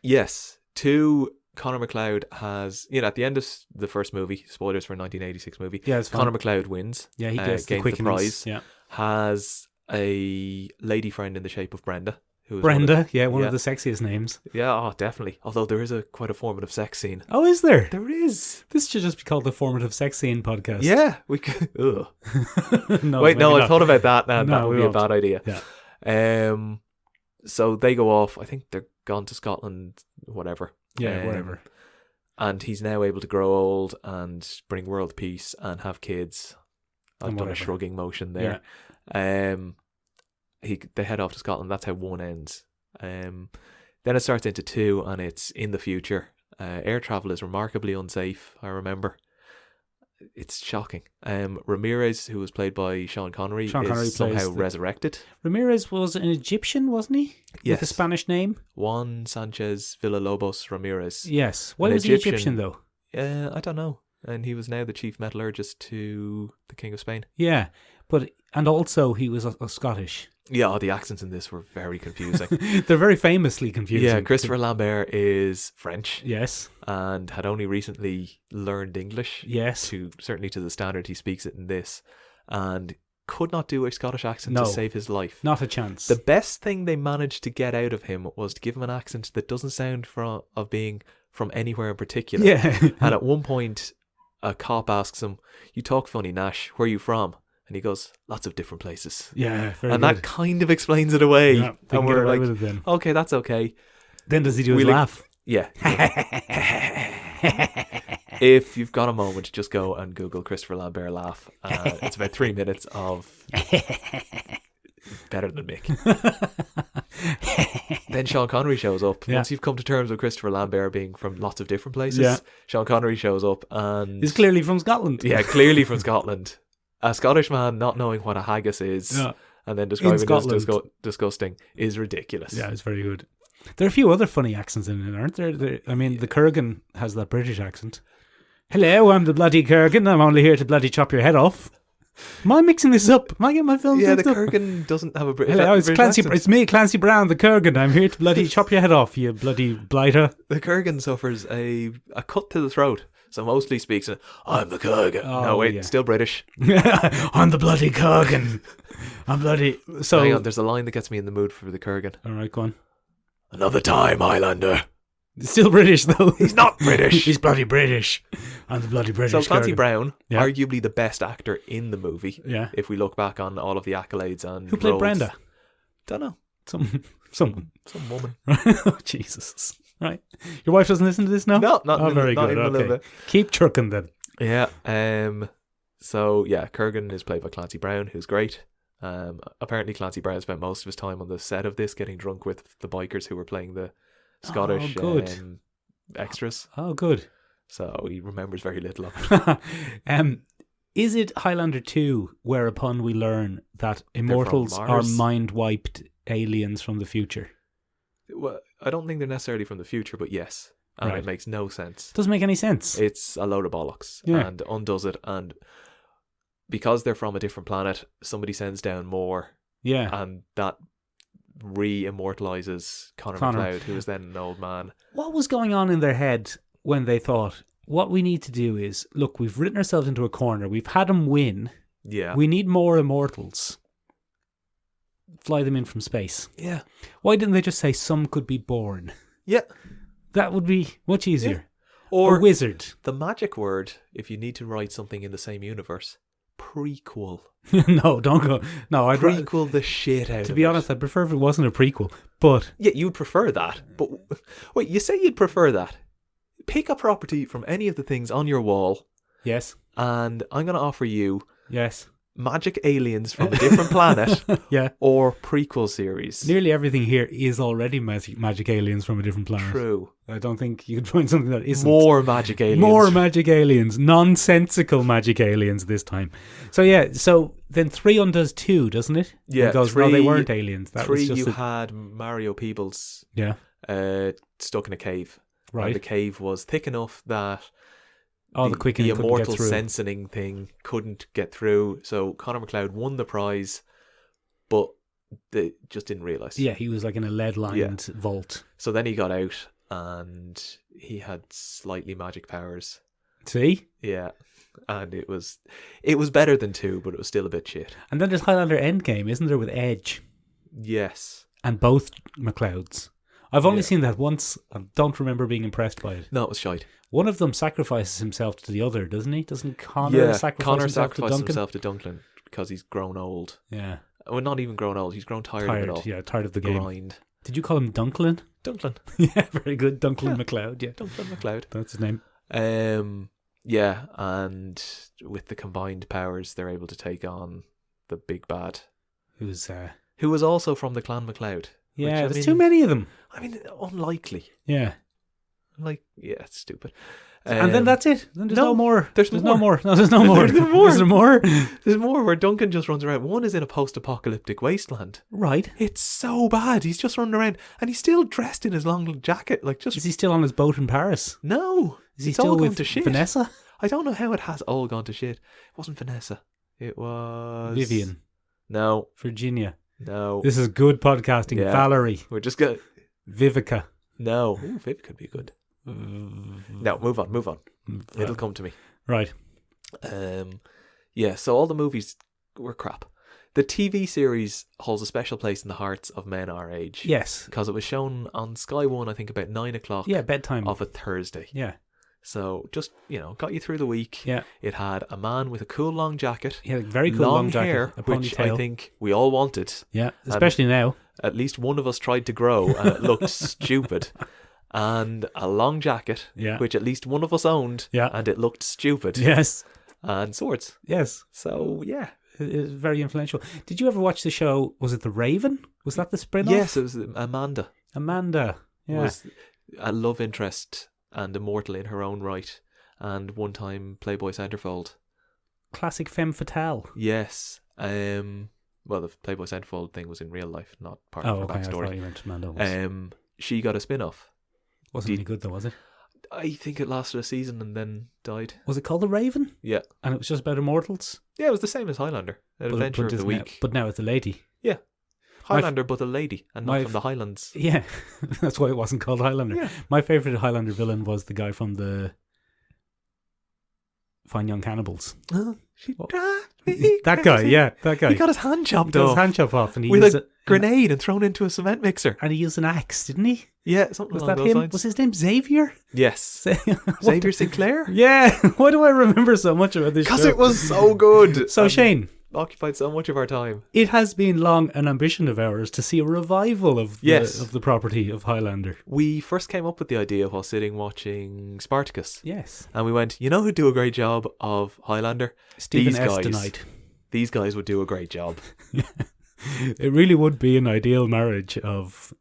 Yes. 2, Connor MacLeod has, at the end of the first movie, spoilers for a 1986 movie, yeah, Connor MacLeod wins. Yeah, he gets the prize. Yeah. Has a lady friend in the shape of Brenda. One of the sexiest names. Yeah, oh, definitely. Although there is quite a formative sex scene. Oh, is there? There is. This should just be called the Formative Sex Scene podcast. Yeah, we could. No, wait, no, not. I thought about that. Now No, that would be a bad idea. Yeah. So they go off. I think they're gone to Scotland. Whatever. Yeah, whatever. And he's now able to grow old and bring world peace and have kids. I've done a shrugging motion there. Yeah. They head off to Scotland. That's how 1 ends. Then it starts into 2, and it's in the future. Air travel is remarkably unsafe, I remember. It's shocking. Ramirez, who was played by Sean Connery, is somehow resurrected. Ramirez was an Egyptian, wasn't he? Yes. With a Spanish name? Juan Sanchez Villalobos Ramirez. Yes. Why was he Egyptian, though? I don't know. And he was now the chief metallurgist to the King of Spain. Yeah, and also he was a Scottish. Yeah, the accents in this were very confusing. They're very famously confusing. Yeah, Christopher Lambert is French. Yes. And had only recently learned English. Yes. Certainly to the standard he speaks it in this. And could not do a Scottish accent to save his life. Not a chance. The best thing they managed to get out of him was to give him an accent that doesn't sound of being from anywhere in particular. Yeah. And at one point, a cop asks him, "You talk funny, Nash. Where are you from?" And he goes, "Lots of different places." Yeah, very and good. that kind of explains it away. Yeah, and we're like, then. Okay, that's okay. Then does he do his laugh? Yeah. If you've got a moment, just go and Google Christopher Lambert laugh. It's about 3 minutes of better than Mick. Then Sean Connery shows up. Yeah. Once you've come to terms with Christopher Lambert being from lots of different places, Sean Connery shows up and he's clearly from Scotland. Yeah, clearly from Scotland. A Scottish man not knowing what a haggis is and then describing it as disgusting is ridiculous. Yeah, it's very good. There are a few other funny accents in it, aren't there? I mean, the Kurgan has that British accent. Hello, I'm the bloody Kurgan. I'm only here to bloody chop your head off. Am I mixing this up? Am I getting my films mixed up? Yeah, the Kurgan doesn't have a British accent. Hello, British accent. It's me, Clancy Brown, the Kurgan. I'm here to bloody chop your head off, you bloody blighter. The Kurgan suffers a cut to the throat. So mostly speaks, "I'm the Kurgan." Oh, no, wait, still British. I'm the bloody Kurgan. I'm bloody... So, hang on, there's a line that gets me in the mood for the Kurgan. All right, go on. "Another time, Highlander." Still British, though. He's not British. He's bloody British. I'm the bloody British. So Clancy Kurgan. Brown, arguably the best actor in the movie. Yeah. If we look back on all of the accolades and who played roles. Brenda? Don't know. Some woman. Oh, Jesus. Right. Your wife doesn't listen to this now? No, not very not good. even a little bit. Keep trucking then. Yeah. So yeah, Kurgan is played by Clancy Brown, who's great. Apparently Clancy Brown spent most of his time on the set of this getting drunk with the bikers who were playing the Scottish extras. Oh, good. So he remembers very little of it. Is it Highlander 2 whereupon we learn that immortals are mind-wiped aliens from the future? Well, I don't think they're necessarily from the future, but yes. And it makes no sense. Doesn't make any sense. It's a load of bollocks and undoes it. And because they're from a different planet, somebody sends down more. Yeah. And that re-immortalizes Connor MacLeod, who is then an old man. What was going on in their head when they thought, what we need to do is, look, we've written ourselves into a corner. We've had them win. Yeah. We need more immortals. Fly them in from space. Yeah. Why didn't they just say some could be born? Yeah. That would be much easier. Yeah. Or a wizard. The magic word, if you need to write something in the same universe, prequel. No, don't go. No, I'd prequel the shit out of it. To be honest, I'd prefer if it wasn't a prequel. But yeah, you'd prefer that. But wait, you say you'd prefer that? Pick a property from any of the things on your wall, yes, and I'm going to offer you yes, magic aliens from a different planet, yeah, or prequel series. Nearly everything here is already magic aliens from a different planet. True. I don't think you could find something that isn't. More magic aliens. More magic aliens. Nonsensical magic aliens this time. So yeah, so then 3 undoes 2, doesn't it? Yeah. It goes, no, they weren't aliens. That 3, was just you had Mario Peebles stuck in a cave. Right. And the cave was thick enough that the immortal sensing thing couldn't get through. So Connor McLeod won the prize, but they just didn't realise. Yeah, he was like in a lead-lined vault. So then he got out and he had slightly magic powers. See? Yeah. And it was better than 2, but it was still a bit shit. And then there's Highlander Endgame, isn't there, with Edge? Yes. And both McLeods. I've only seen that once. I don't remember being impressed by it. No, it was shite. One of them sacrifices himself to the other, doesn't he? Doesn't Connor sacrifice himself to Duncan? himself to Duncan because he's grown old. Yeah. Well, not even grown old. He's grown tired of it all. Yeah, tired of the grind. Game. Did you call him Dunklin? Dunklin. Yeah, very good. Dunklin McLeod, yeah. Dunklin McLeod. That's his name. Yeah, and with the combined powers, they're able to take on the big bad. Who was also from the Clan McLeod. Yeah, there's too many of them. I mean, unlikely. Yeah. It's stupid. And then that's it. Then there's no more. There's no more. No, there's no more. There's more. There's more. There's more where Duncan just runs around. One is in a post-apocalyptic wasteland. Right. It's so bad. He's just running around and he's still dressed in his long jacket. Is he still on his boat in Paris? No. Is he still with Vanessa? I don't know how it has all gone to shit. It wasn't Vanessa. It was... Vivian. No. Virginia. No. This is good podcasting. Yeah. Valerie. We're just going... Vivica. No. Ooh, Vivica could be good. No, move on. It'll come to me. Right. Yeah, so all the movies were crap. The TV series holds a special place in the hearts of men our age. Yes. Because it was shown on Sky One, I think, about 9 o'clock. Yeah, bedtime. Of a Thursday. Yeah. So just, got you through the week. Yeah. It had a man with a cool long jacket. Yeah, very cool long jacket. Hair, which I think we all wanted. Yeah, especially now. At least one of us tried to grow and it looked stupid. And a long jacket, which at least one of us owned, and it looked stupid. Yes. And swords. Yes. So, yeah. It was very influential. Did you ever watch the show, was it The Raven? Was that the spin-off? Yes, it was Amanda. Yeah. Was a love interest and immortal in her own right. And one time Playboy Centerfold. Classic femme fatale. Yes. Well, the Playboy Centerfold thing was in real life, not part of her backstory. I thought you meant Amanda. She got a spin-off. Wasn't any good though, was it? I think it lasted a season and then died. Was it called The Raven? Yeah. And it was just about immortals? Yeah, it was the same as Highlander. Adventure of the Week. But now it's a lady. Yeah. Highlander, but a lady, and not from the Highlands. Yeah, that's why it wasn't called Highlander. Yeah. My favourite Highlander villain was the guy from the Fine Young Cannibals. That guy. He got his hand chopped off. And he with a grenade and thrown into a cement mixer. And he used an axe, didn't he? Yeah, something along those lines. Was his name Xavier? Yes. Xavier Sinclair? Yeah. Why do I remember so much about this show? Because it was so good. So Shane, occupied so much of our time. It has been long an ambition of ours to see a revival of the property of Highlander. We first came up with the idea while sitting watching Spartacus. Yes. And we went, who'd do a great job of Highlander? Stephen Estonite. These guys would do a great job. It really would be an ideal marriage of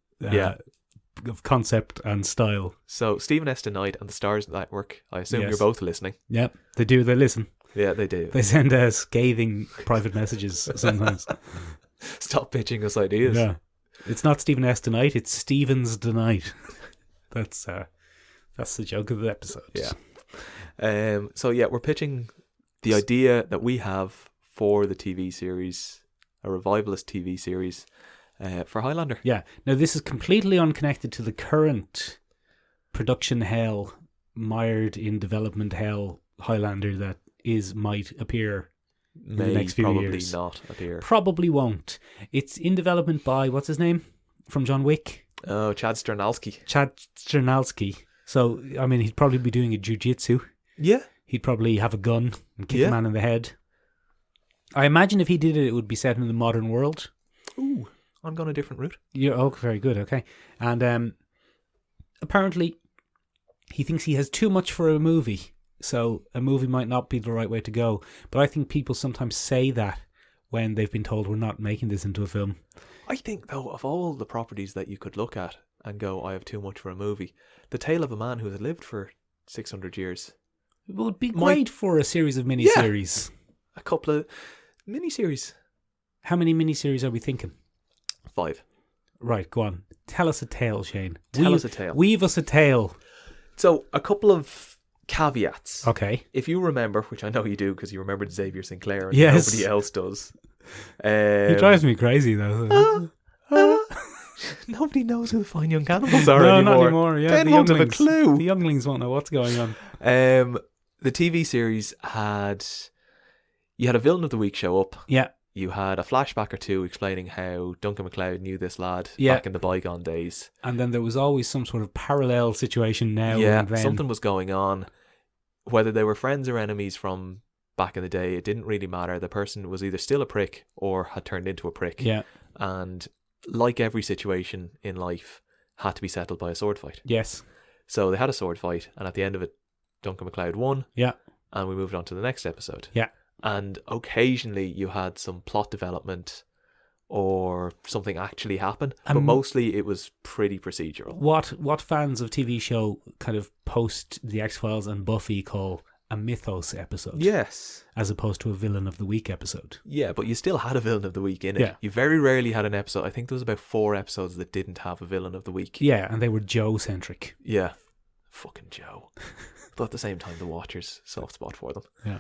concept and style. So Stephen Estonite and the Starz Network, I assume you're both listening. Yep, they do. They listen. Yeah, they do. They send scathing private messages sometimes. Stop pitching us ideas. Yeah, it's not Stephen Estonite, it's Stevens Denight. That's the joke of the episode. Yeah. So we're pitching the idea that we have for the TV series, a revivalist TV series for Highlander. Yeah. Now this is completely unconnected to the current production hell, mired in development hell Highlander that might appear in the next few years. Probably not appear. Probably won't. It's in development by, what's his name? From John Wick? Oh, Chad Sternalski. So, I mean, he'd probably be doing a jiu-jitsu. Yeah. He'd probably have a gun and kick a man in the head. I imagine if he did it, it would be set in the modern world. Ooh. I'm going a different route. Very good. Okay. And apparently he thinks he has too much for a movie. So a movie might not be the right way to go. But I think people sometimes say that when they've been told we're not making this into a film. I think, though, of all the properties that you could look at and go, I have too much for a movie, The Tale of a Man Who Has Lived for 600 Years. It would be great for a series of miniseries. Yeah. A couple of miniseries. How many miniseries are we thinking? 5. Right, go on. Tell us a tale, Shane. Tell us a tale. Weave us a tale. So, a couple of caveats. Okay. If you remember, which I know you do because you remembered Xavier Sinclair and yes. nobody else does. He drives me crazy, though. Nobody knows who the Fine Young Cannibals are anymore. No, not anymore. Yeah, Ben won't have a clue. The younglings won't know what's going on. The TV series you had a villain of the week show up. Yeah. You had a flashback or two explaining how Duncan MacLeod knew this lad back in the bygone days. And then there was always some sort of parallel situation now. Yeah, and then. Something was going on. Whether they were friends or enemies from back in the day, it didn't really matter. The person was either still a prick or had turned into a prick. Yeah. And like every situation in life, had to be settled by a sword fight. Yes. So they had a sword fight, and at the end of it, Duncan MacLeod won. Yeah. And we moved on to the next episode. Yeah. And occasionally you had some plot development or something actually happen, but mostly it was pretty procedural. What fans of TV show kind of post the X-Files and Buffy call a mythos episode. Yes. As opposed to a villain of the week episode. Yeah, but you still had a villain of the week in it. Yeah. You very rarely had an episode. I think there was about 4 episodes that didn't have a villain of the week. Yeah, and they were Joe-centric. Yeah. Fucking Joe. But at the same time, the Watchers, soft spot for them. Yeah.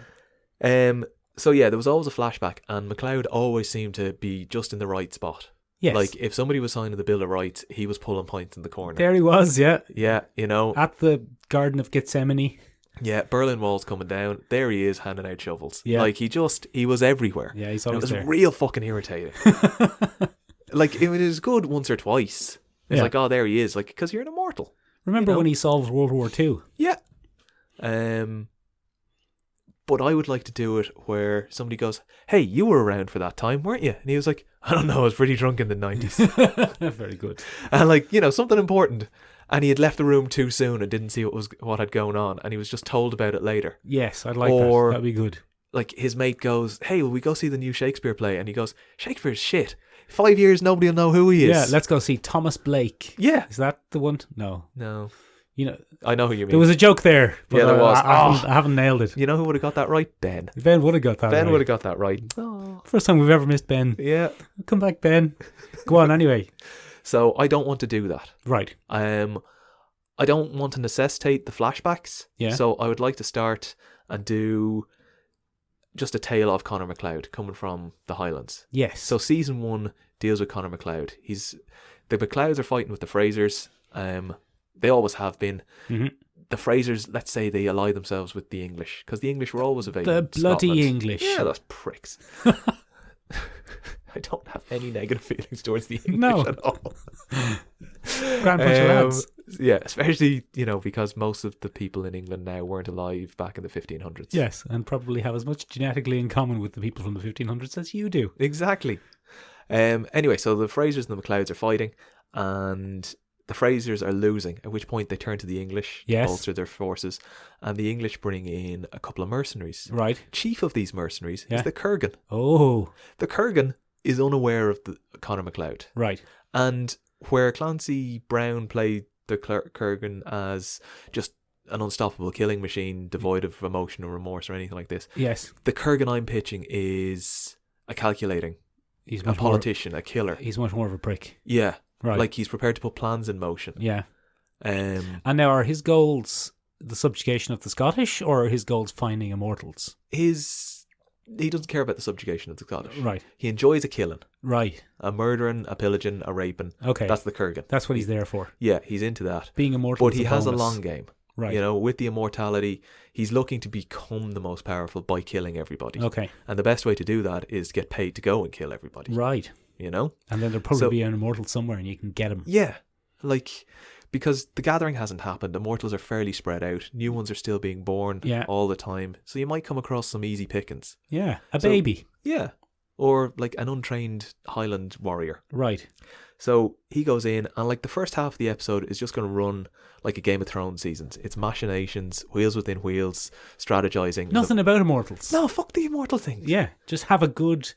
So yeah, there was always a flashback, and MacLeod always seemed to be just in the right spot. Yes. Like, if somebody was signing the Bill of Rights, he was pulling points in the corner. There he was, yeah. Yeah, you know. At the Garden of Gethsemane. Yeah, Berlin Wall's coming down. There he is, handing out shovels. Yeah. Like, he was everywhere. Yeah, he's always there. It was real fucking irritating. Like, it was good once or twice. It's like, oh, there he is. Like, because you're an immortal. Remember when he solved World War II? Yeah. But I would like to do it where somebody goes, hey, you were around for that time, weren't you? And he was like, I don't know, I was pretty drunk in the 90s. Very good. And like, something important. And he had left the room too soon and didn't see what had gone on. And he was just told about it later. Yes, I'd like that. That'd be good. Like, his mate goes, hey, will we go see the new Shakespeare play? And he goes, Shakespeare's shit. 5 years, nobody will know who he is. Yeah, let's go see Thomas Blake. Yeah. Is that the one? No. I know who you mean. There was a joke there. But yeah, there was. I haven't nailed it. You know who would have got that right? Ben. Ben would have got that right. Ben would have got that right. Oh. First time we've ever missed Ben. Yeah. Come back, Ben. Go on, anyway. So I don't want to do that. Right. I don't want to necessitate the flashbacks. Yeah. So I would like to start and do just a tale of Conor MacLeod coming from the Highlands. Yes. So season 1 deals with Conor MacLeod. The MacLeods are fighting with the Frasers. They always have been. Mm-hmm. The Frasers, let's say they ally themselves with the English, because the English were always evading The bloody Scotland. English. Yeah, those pricks. I don't have any negative feelings towards the English at all. Grand bunch of lads. Yeah, especially, because most of the people in England now weren't alive back in the 1500s. Yes, and probably have as much genetically in common with the people from the 1500s as you do. Exactly. Anyway, so the Frasers and the MacLeods are fighting, and the Frasers are losing, at which point they turn to the English to bolster their forces, and the English bring in a couple of mercenaries. Right. Chief of these mercenaries is the Kurgan. Oh. The Kurgan is unaware of the Conor MacLeod. Right. And where Clancy Brown played the Kurgan as just an unstoppable killing machine devoid of emotion or remorse or anything like this. Yes. The Kurgan I'm pitching is a calculating, a politician, a killer. He's much more of a prick. Yeah. Right. Like, he's prepared to put plans in motion. Yeah. And now are his goals the subjugation of the Scottish, or are his goals finding immortals? He doesn't care about the subjugation of the Scottish. Right. He enjoys a killing. Right. A murdering, a pillaging, a raping. Okay. That's the Kurgan. That's what he's there for. Yeah, he's into that. Being immortal. But he has a long game. Right. With the immortality, he's looking to become the most powerful by killing everybody. Okay. And the best way to do that is get paid to go and kill everybody. Right. And then there'll probably be an immortal somewhere and you can get him. Yeah. Like, because the gathering hasn't happened, immortals are fairly spread out. New ones are still being born all the time. So you might come across some easy pickings. Yeah. A baby. Yeah. or like an untrained Highland warrior. Right. So he goes in, and like the first half of the episode is just going to run like a Game of Thrones seasons. It's machinations, wheels within wheels, strategizing. Nothing about immortals. No, fuck the immortal thing. Yeah, just have a good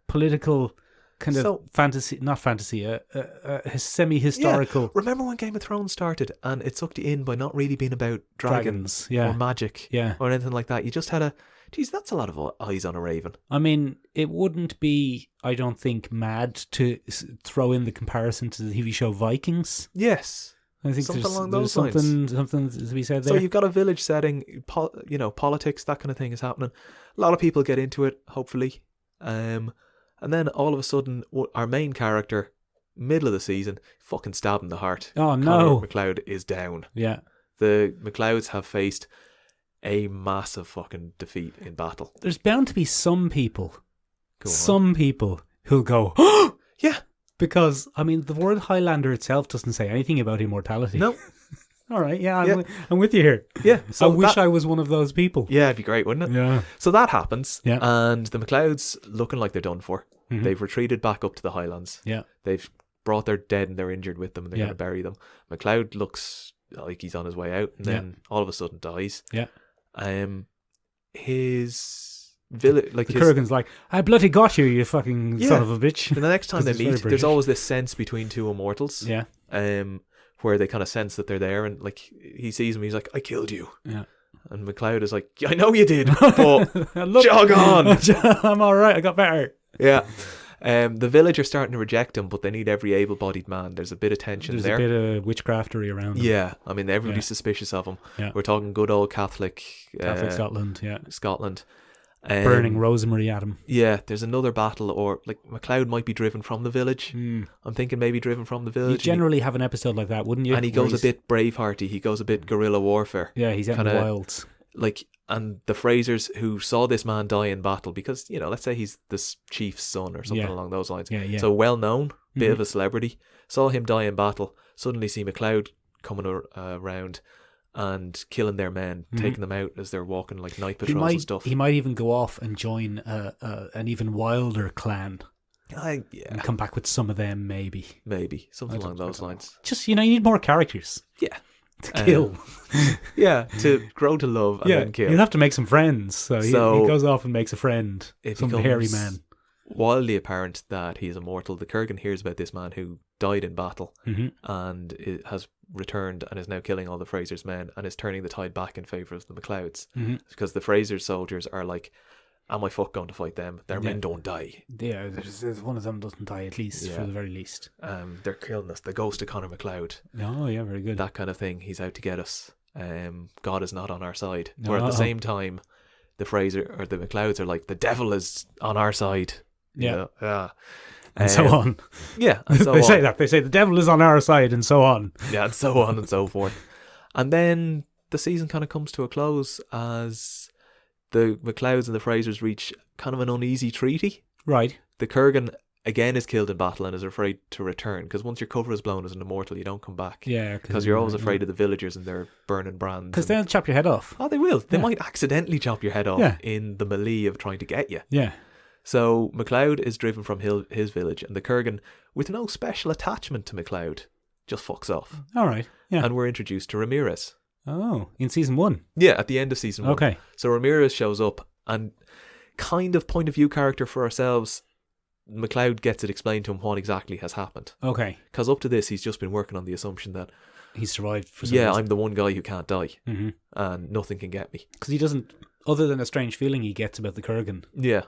political kind of fantasy, not fantasy, semi-historical. Yeah. Remember when Game of Thrones started and it sucked you in by not really being about dragons or magic or anything like that? You just had that's a lot of eyes on a raven. I mean, it wouldn't be, I don't think, mad to throw in the comparison to the TV show Vikings. Yes. I think something there's, along there's those lines. Something to be said there. So you've got a village setting, politics, that kind of thing is happening. A lot of people get into it, hopefully. And then all of a sudden, our main character, middle of the season, fucking stabbed in the heart. Oh no. Connor McLeod is down. Yeah. The McLeods have faced a massive fucking defeat in battle. There's bound to be some people who'll go, oh! Yeah. Because, I mean, the word Highlander itself doesn't say anything about immortality. No. All right, I'm with you here. Yeah. So I wish I was one of those people. Yeah, it'd be great, wouldn't it? Yeah. So that happens, and the McLeods looking like they're done for. Mm-hmm. They've retreated back up to the Highlands. Yeah. They've brought their dead and their injured with them, and they're going to bury them. McLeod looks like he's on his way out, and then all of a sudden dies. Yeah. His village, like the Kurgan's like, I bloody got you, you fucking son of a bitch. And the next time they meet, there's always this sense between two immortals. Yeah. Where they kind of sense that they're there, and like he sees him, he's like, I killed you. Yeah. And McLeod is like, I know you did, but jog on. I'm all right. I got better. Yeah. The village are starting to reject him, but they need every able-bodied man. There's a bit of tension there. There's a bit of witchcraftery around him. Yeah. I mean, everybody's suspicious of him. Yeah. We're talking good old Catholic Scotland, Scotland. Burning rosemary at him. Yeah, there's another battle, or like McLeod might be driven from the village. I'm thinking maybe driven from the village. You generally have an episode like that, wouldn't you? And he goes a bit Bravehearty. He goes a bit guerrilla warfare. Yeah, he's out in the wilds. Like, and the Frasers who saw this man die in battle, because, let's say he's this chief's son or something along those lines. Yeah, yeah. So well known, bit of a celebrity. Saw him die in battle. Suddenly see McLeod coming around and killing their men, taking them out as they're walking like night patrols and stuff. He might even go off and join an even wilder clan. And come back with some of them, maybe. Something along those lines. Just, you need more characters. Yeah. To kill. To grow to love and then kill. You'll have to make some friends. So he goes off and makes a friend. Some hairy man. Wildly apparent that he is immortal. The Kurgan hears about this man who died in battle and it has returned and is now killing all the Frasers' men and is turning the tide back in favour of the McLeods. Because the Frasers soldiers are like, am I going to fight them? Their men don't die. Yeah, there's one of them doesn't die, at least, for the very least. They're killing us. The ghost of Conor McLeod. Oh, yeah, very good. That kind of thing. He's out to get us. God is not on our side. Where at the same time, the McLeods are like, the devil is on our side. Yeah. Yeah. And so on. Yeah. And so they say that. They say the devil is on our side and so on. Yeah, and so on and so forth. And then the season kind of comes to a close as the McLeods and the Frasers reach kind of an uneasy treaty. Right. The Kurgan again is killed in battle and is afraid to return, because once your cover is blown as an immortal, you don't come back. Yeah. Because you're always afraid of the villagers and their burning brands. Because they'll chop your head off. Oh, they will. They might accidentally chop your head off in the melee of trying to get you. Yeah. So McLeod is driven from his village, and the Kurgan, with no special attachment to McLeod, just fucks off. All right. Yeah. And we're introduced to Ramirez. Oh, in season 1? Yeah, at the end of season 1. Okay. So Ramirez shows up, and kind of point of view character for ourselves, McLeod gets it explained to him what exactly has happened. Okay. Because up to this, he's just been working on the assumption that he's survived for some reason. I'm the one guy who can't die, and nothing can get me. Because he doesn't, other than a strange feeling he gets about the Kurgan. Yeah.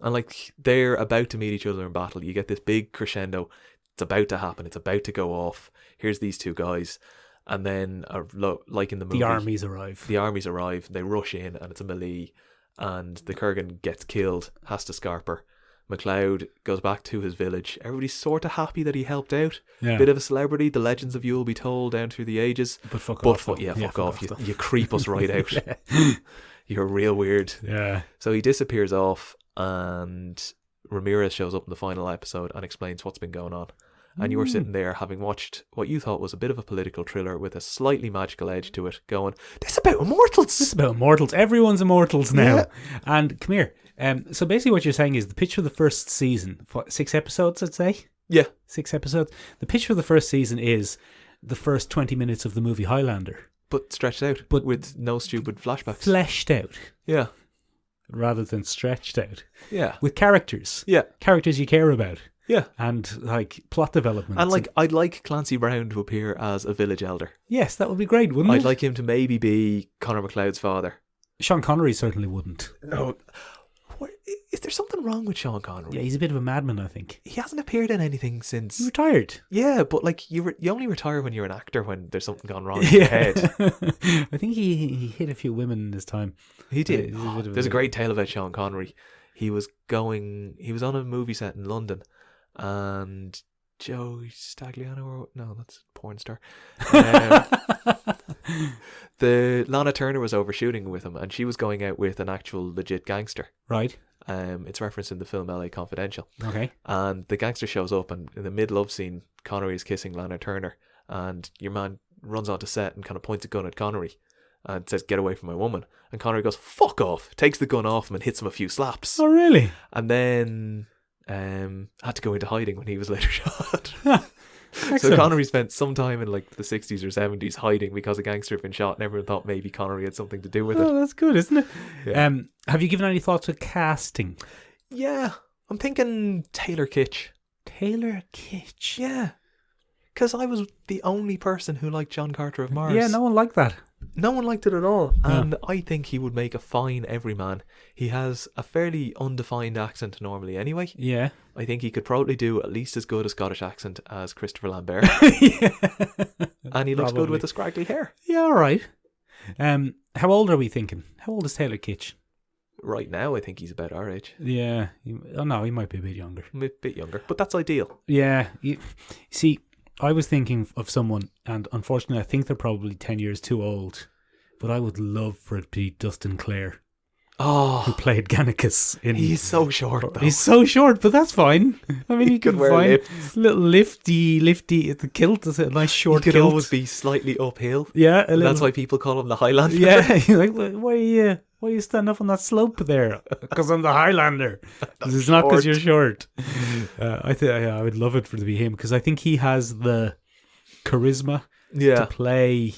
And like, they're about to meet each other in battle. You get this big crescendo. It's about to happen. It's about to go off. Here's these two guys. And then, like in the movie, the armies arrive. They rush in, and it's a melee. And the Kurgan gets killed, has to scarper. McLeod goes back to his village. Everybody's sort of happy that he helped out. Yeah. Bit of a celebrity. The legends of you will be told down through the ages. But fuck off. Fuck off. You creep us right out. You're real weird. Yeah. So he disappears off, and Ramirez shows up in the final episode and explains what's been going on. And you were sitting there having watched what you thought was a bit of a political thriller with a slightly magical edge to it, going, this is about immortals. Everyone's immortals now. Yeah. And come here. So basically what you're saying is the pitch for the first season, 6 episodes, I'd say? Yeah. 6 episodes. The pitch for the first season is the first 20 minutes of the movie Highlander. But stretched out. But with no stupid flashbacks. Fleshed out. Yeah. Rather than stretched out. Yeah. With characters. Yeah. Characters you care about. Yeah. And like plot development. And like I'd like Clancy Brown to appear as a village elder. Yes, that would be great, wouldn't it? I'd like him to maybe be Conor McLeod's father. Sean Connery certainly wouldn't. No. Is there something wrong with Sean Connery? Yeah, he's a bit of a madman, I think. He hasn't appeared in anything since... He retired. Yeah, but like you only retire when you're an actor when there's something gone wrong in your head. I think he hit a few women in his time. He did. There's a great tale about Sean Connery. He was on a movie set in London, and Joe Stagliano, no, that's a porn star. The Lana Turner was overshooting with him, and she was going out with an actual legit gangster. Right. It's referenced in the film LA Confidential. Okay. And the gangster shows up, and in the mid-love scene, Connery is kissing Lana Turner, and your man runs onto set and kind of points a gun at Connery and says, "Get away from my woman." And Connery goes, "Fuck off," takes the gun off him and hits him a few slaps. Oh, really? And then had to go into hiding when he was later shot. So Connery spent some time in like the 60s or 70s hiding because a gangster had been shot, and everyone thought maybe Connery had something to do with it. Oh, that's good, isn't it? Yeah. Have you given any thought to casting? Yeah, I'm thinking Taylor Kitsch. Taylor Kitsch? Yeah. Because I was the only person who liked John Carter of Mars. Yeah, no one liked that. No one liked it at all. Yeah. And I think he would make a fine everyman. He has a fairly undefined accent normally anyway. Yeah. I think he could probably do at least as good a Scottish accent as Christopher Lambert. Yeah. And he looks Probably. good with the scraggly hair. Yeah, all right. How old are we thinking? How old is Taylor Kitsch? Right now, I think he's about our age. Yeah. Oh, no, he might be a bit younger. A bit younger, but that's ideal. Yeah. See, I was thinking of someone, and unfortunately I think they're probably 10 years too old, but I would love for it to be Dustin Clare, who Oh, played Gannicus in... he's so short though. He's so short, but that's fine. I mean, He you could can wear find lifts. little lifty, the kilt is a nice short He could kilt. always be slightly uphill. Yeah, a little... That's why people call him the Highlander. Yeah, you're like, why are you standing up on that slope there? Because I'm the Highlander. It's not because you're short. I would love it for it to be him, because I think he has the charisma Yeah. to play.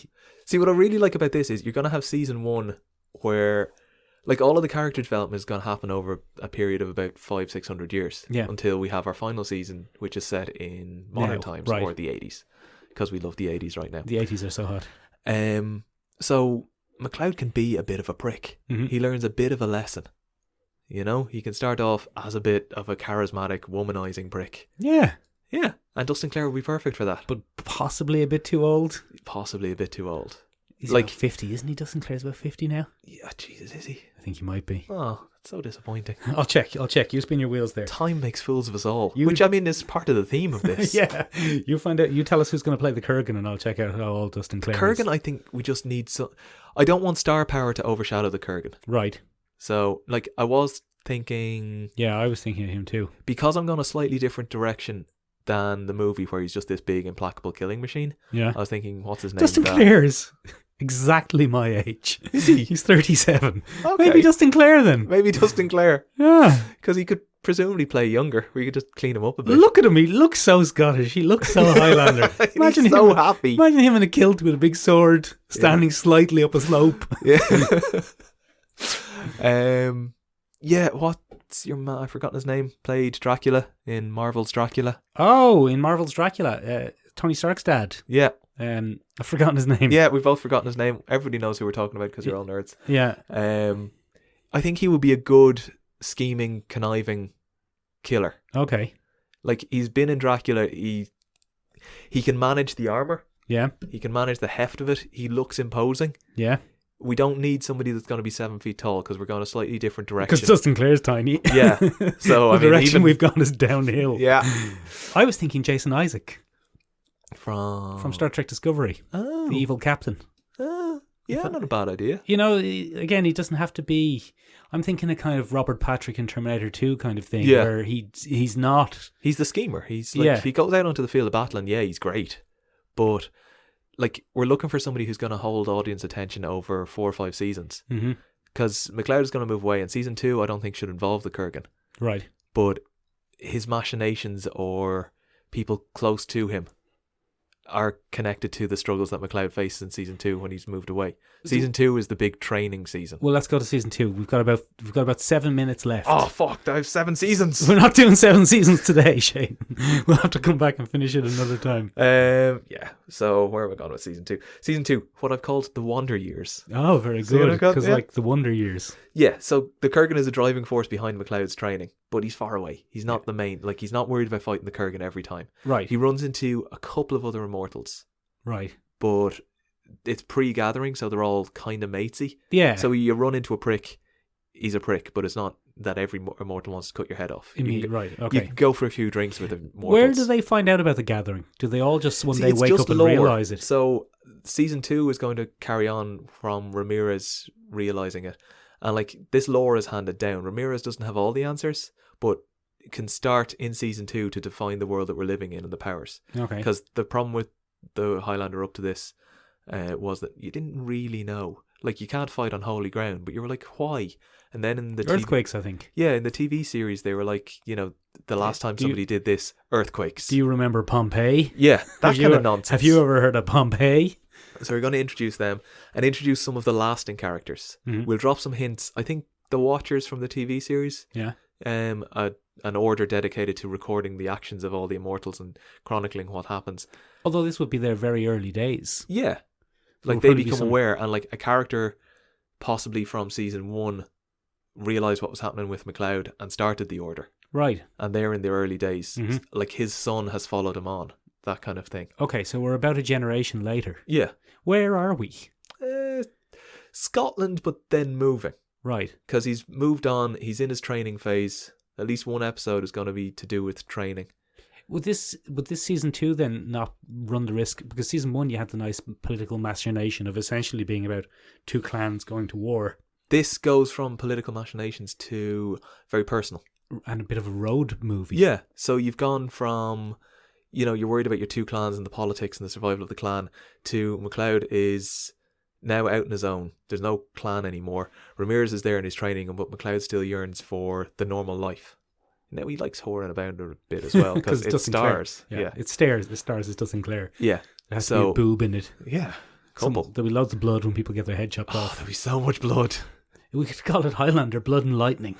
See, what I really like about this is you're going to have season 1 where, like, all of the character development is going to happen over a period of about 500-600 years. Yeah. Until we have our final season, which is set in modern Now, times, right. or the 80s. Because we love the 80s right now. The 80s are so hot. So McLeod can be a bit of a prick. Mhm. He learns a bit of a lesson. You know, he can start off as a bit of a charismatic, womanizing prick. Yeah, Yeah. And Dustin Clare would be perfect for that. but possibly a bit too old. Possibly a bit too old. He's Like- about 50, isn't he? Dustin Clare's about 50 now. Yeah, Jesus, is he? I think he might be. Oh, that's so disappointing. I'll check. You spin your wheels there. Time makes fools of us all. You- Which, I mean, is part of the theme of this. Yeah, you find out. You tell us who's going to play the Kurgan, and I'll check out how old Dustin Clare is. Kurgan, I think we just need some... I don't want star power to overshadow the Kurgan. Right. So, like, I was thinking... Yeah, I was thinking of him too. Because I'm going a slightly different direction than the movie where he's just this big, implacable killing machine, Yeah. I was thinking, what's his name? Dustin Clare's exactly my age. Is he? He's 37. Okay. Maybe Dustin Clare then. Maybe Dustin Clare. Yeah. Because he could presumably play younger. We could just clean him up a bit. Look at him. He looks so Scottish. He looks so Highlander. He's so happy. Imagine him in a kilt with a big sword, standing slightly up a slope. Yeah. Yeah, what's your man? I've forgotten his name. Played Dracula in Marvel's Dracula. Oh, in Marvel's Dracula, Tony Stark's dad. Yeah. I've forgotten his name. Yeah, we've both forgotten his name. Everybody knows who we're talking about because you're all nerds. Yeah. I think he would be a good scheming, conniving killer. Okay. Like, he's been in Dracula. He can manage the armor. Yeah. He can manage the heft of it. He looks imposing. Yeah. We don't need somebody that's going to be 7 feet tall because we're going a slightly different direction. Because Dustin Clare's tiny. Yeah. So, the I mean, direction even... we've gone is downhill. Yeah. I was thinking Jason Isaac From Star Trek Discovery, Oh. the evil captain. Yeah, not a bad idea. You know, again, he doesn't have to be. I'm thinking a kind of Robert Patrick in Terminator 2 kind of thing, Yeah. where he's not. He's the schemer. He's like, Yeah. he goes out onto the field of battle and yeah, he's great. But like, we're looking for somebody who's going to hold audience attention over 4 or 5 seasons. Mm-hmm. because McLeod is going to move away, and season 2 I don't think should involve the Kurgan. Right. But his machinations or people close to him are connected to the struggles that McLeod faces in season 2 when he's moved away. Season 2 is the big training season. Well, let's go to season 2. We've got about 7 minutes left. Oh fuck! I have 7 seasons. We're not doing 7 seasons today, Shane. We'll have to come back and finish it another time. Yeah. So where are we going with season 2? Season 2, what I've called the Wonder Years. Oh, very good. Because like the Wonder Years. Yeah. So the Kurgan is a driving force behind McLeod's training, but he's far away. He's not the main. Like he's not worried about fighting the Kurgan every time. Right. He runs into a couple of other immortals. Right. But it's pre-gathering, so they're all kind of matesy. Yeah. So you run into a prick, he's a prick, but it's not that every immortal wants to cut your head off. Right, okay. You can go for a few drinks with immortals. Where do they find out about the gathering? Do they all just one day wake up and realise it? So season 2 is going to carry on from Ramirez realising it. And like this lore is handed down. Ramirez doesn't have all the answers, but can start in season 2 to define the world that we're living in and the powers. Okay. Because the problem with the Highlander up to this was that you didn't really know. Like, you can't fight on holy ground, but you were like, why? And then in the earthquakes, I think. Yeah, in the TV series, they were like, you know, the last time somebody did this, earthquakes. Do you remember Pompeii? Yeah, that kind of nonsense. Have you ever heard of Pompeii? So we're going to introduce them and introduce some of the lasting characters. Mm-hmm. We'll drop some hints. I think the Watchers from the TV series. Yeah. An order dedicated to recording the actions of all the immortals and chronicling what happens. Although this would be their very early days. Yeah. Like they become aware, and like a character possibly from season 1 realised what was happening with McLeod and started the order. Right. And they're in their early days. Mm-hmm. Like his son has followed him on. That kind of thing. Okay, so we're about a generation later. Yeah. Where are we? Scotland, but then moving. Right. Because he's moved on. He's in his training phase. At least one episode is going to be to do with training. Would this season 2 then not run the risk? Because season 1 you had the nice political machination of essentially being about 2 clans going to war. This goes from political machinations to very personal. And a bit of a road movie. Yeah. So you've gone from, you know, you're worried about your 2 clans and the politics and the survival of the clan, to McLeod is now out on his own. There's no clan anymore. Ramirez is there in his training, but McLeod still yearns for the normal life. Now he likes whoring about a bit as well because it's Starz. Yeah, it's Starz. The Starz is Dustin Clare. Yeah, there has to be a boob in it. Yeah, couple. There'll be loads of blood when people get their head chopped off. There'll be so much blood. We could call it Highlander Blood and Lightning.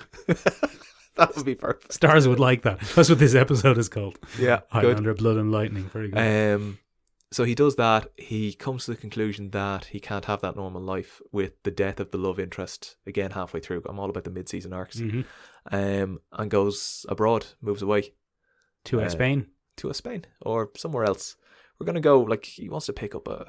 That would be perfect. Starz would like that. That's what this episode is called. Yeah, Highlander good. Blood and Lightning. Very good. So he does that. He comes to the conclusion that he can't have that normal life with the death of the love interest again halfway through. I'm all about the mid-season arcs. Mm-hmm. And goes abroad, moves away to Spain, or somewhere else. We're gonna go, like, he wants to pick up a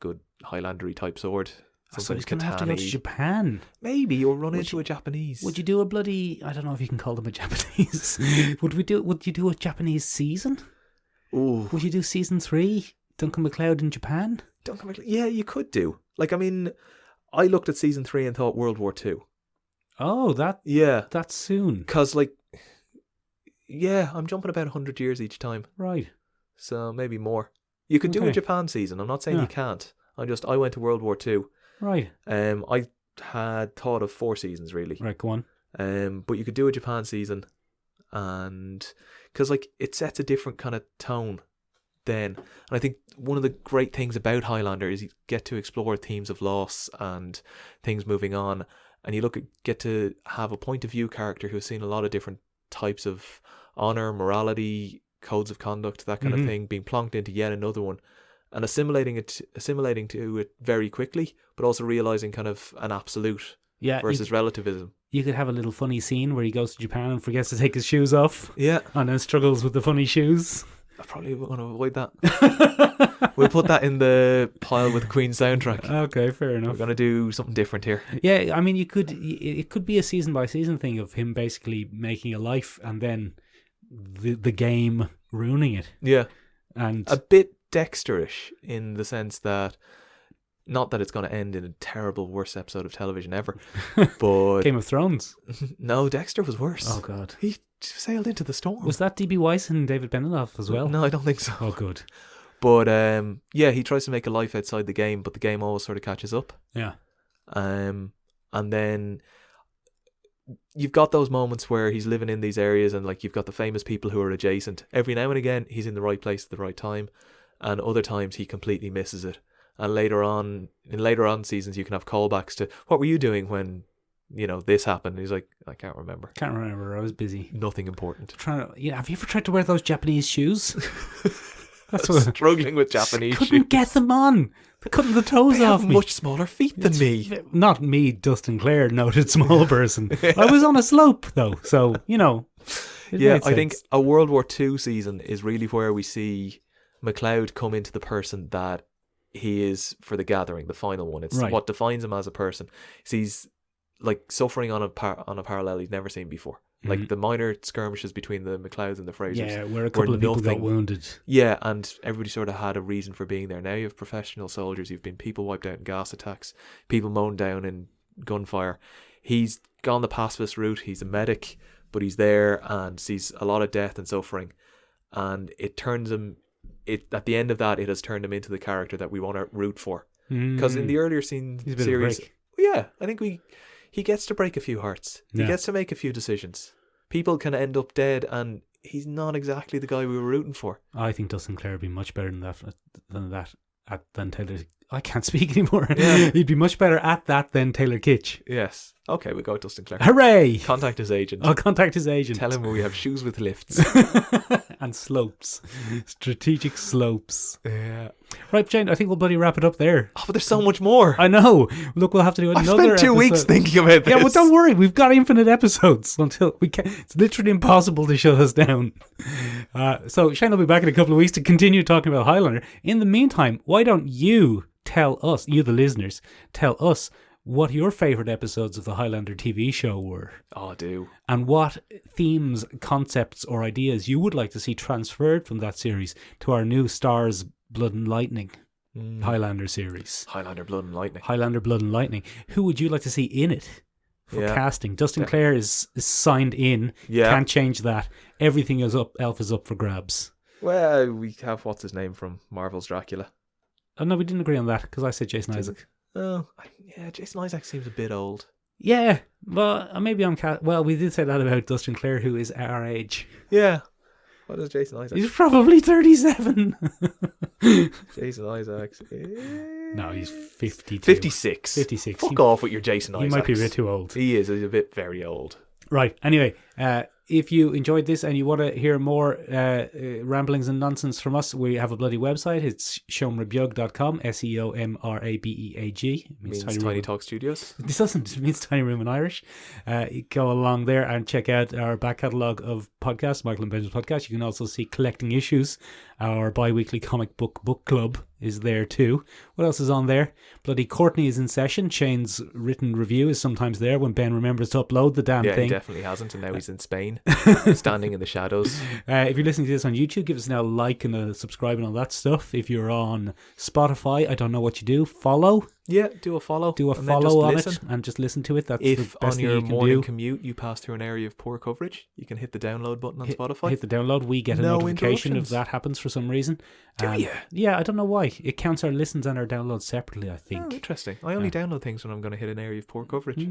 good Highlandery type sword. So he's gonna have to go to Japan, maybe, or run into a Japanese. Would you do a bloody? I don't know if you can call them a Japanese. Would you do a Japanese season? Ooh. Would you do season 3? Duncan MacLeod in Japan? Yeah, you could do. Like, I mean, I looked at season 3 and thought World War II. Oh, that's soon. Because, like, yeah, I'm jumping about 100 years each time. Right. So maybe more. You could do a Japan season. I'm not saying you can't. I went to World War II. Right. I had thought of 4 seasons, really. Right, go on. But you could do a Japan season, and because, like, it sets a different kind of tone then. And I think one of the great things about Highlander is you get to explore themes of loss and things moving on, and you get to have a point of view character who's seen a lot of different types of honor, morality, codes of conduct, that kind of thing, being plonked into yet another one, and assimilating to it very quickly, but also realizing kind of an absolute versus relativism. You could have a little funny scene where he goes to Japan and forgets to take his shoes off. Yeah. And then struggles with the funny shoes. I probably want to avoid that. We'll put that in the pile with the Queen soundtrack. Okay, fair enough. We're going to do something different here. Yeah, I mean, it could be a season by season thing of him basically making a life and then the game ruining it. Yeah. And a bit Dexter-ish in the sense that, not that it's going to end in a terrible, worst episode of television ever, but Game of Thrones. No, Dexter was worse. Oh God, he sailed into the storm. Was that D.B. Weiss and David Benioff as well? No, I don't think so. Oh, good. But yeah, he tries to make a life outside the game, but the game always sort of catches up. Yeah. And And then you've got those moments where he's living in these areas and like you've got the famous people who are adjacent. Every now and again he's in the right place at the right time, and other times he completely misses it. And later on seasons you can have callbacks to, what were you doing when, you know, this happened? And he's like, I can't remember. I was busy. Nothing important. Have you ever tried to wear those Japanese shoes? That's what struggling with Japanese shoes. Couldn't get them on. They're cutting the toes off me. Much smaller feet than me. Not me, Dustin Clare, noted small person. I was on a slope though, so you know. Yeah, I think a World War II season is really where we see MacLeod come into the person that he is for the Gathering, the final one. It's what defines him as a person. He's like suffering on a parallel he's never seen before. Like the minor skirmishes between the MacLeods and the Frasers. Yeah, where a couple of people got wounded. Yeah, and everybody sort of had a reason for being there. Now you have professional soldiers. You've been people wiped out in gas attacks, people mown down in gunfire. He's gone the pacifist route. He's a medic, but he's there and sees a lot of death and suffering. And it turns him... at the end of that, it has turned him into the character that we want to root for. Because in the earlier series... Yeah, I think he gets to break a few hearts. He gets to make a few decisions. People can end up dead, and he's not exactly the guy we were rooting for. I think Dustin Clare would be much better than Taylor. I can't speak anymore. Yeah. He'd be much better at that than Taylor Kitsch. Yes. Okay, we'll go with Dustin Clare. Hooray! Contact his agent. I'll contact his agent. Tell him we have shoes with lifts. And slopes. Strategic slopes. Yeah. Right, Jane, I think we'll bloody wrap it up there. Oh, but there's so much more. I know. Look, we'll have to do another episode. I've spent 2 weeks thinking about this. Yeah, well, don't worry. We've got infinite episodes until we can. It's literally impossible to shut us down. So Shane will be back in a couple of weeks to continue talking about Highlander. In the meantime, why don't you tell us, you the listeners, tell us what your favourite episodes of the Highlander TV show were. Oh, I do. And what themes, concepts or ideas you would like to see transferred from that series to our new Starz Blood and Lightning Highlander series. Highlander Blood and Lightning. Highlander Blood and Lightning. Who would you like to see in it for casting? Dustin Clare is signed in. Yeah. Can't change that. Everything is up. Elf is up for grabs. Well, we have, what's his name from Marvel's Dracula? Oh, no, we didn't agree on that because I said Jason Isaac. Oh, yeah, Jason Isaac seems a bit old. Yeah, well, maybe I'm... Well, we did say that about Dustin Clare, who is our age. Yeah. What is Jason Isaac? He's probably 37. Jason Isaac. No, he's 52. 56. 56. Fuck off with your Jason Isaac. He might be a bit too old. He is. He's a bit very old. Right. Anyway, if you enjoyed this and you want to hear more ramblings and nonsense from us, we have a bloody website. It's seomrabeag.com, SEOMRABEAG. It means Tiny Talk Studios. This doesn't. It means Tiny Room in Irish. You go along there and check out our back catalogue of podcasts, Michael and Benjamin's podcast. You can also see Collecting Issues. Our bi-weekly comic book club is there too. What else is on there? Bloody Courtney is in session. Shane's written review is sometimes there when Ben remembers to upload the damn thing. Yeah, he definitely hasn't, and now he's in Spain, standing in the shadows. If you're listening to this on YouTube, give us now a like and a subscribe and all that stuff. If you're on Spotify, I don't know what you do. Follow. Yeah, do a follow. Do a follow on it and just listen to it. That's if the best on your thing you can morning do. commute you pass through an area of poor coverage, you can hit the download button on Spotify. Hit the download. We get a notification if that happens for some reason. Do you? Yeah, I don't know why. It counts our listens and our downloads separately, I think. Oh, interesting. I only download things when I'm going to hit an area of poor coverage.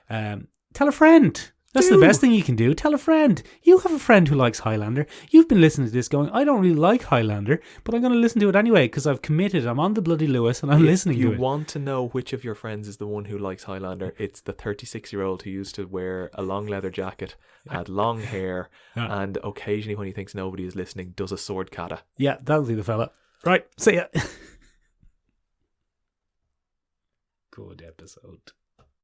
Tell a friend. That's the best thing you can do. Tell a friend. You have a friend who likes Highlander. You've been listening to this going, I don't really like Highlander, but I'm going to listen to it anyway because I've committed. I'm on the bloody Lewis and I'm listening to it. If you want to know which of your friends is the one who likes Highlander, it's the 36-year-old who used to wear a long leather jacket, had long hair, and occasionally when he thinks nobody is listening, does a sword kata. Yeah, that'll be the fella. Right, see ya. Good episode.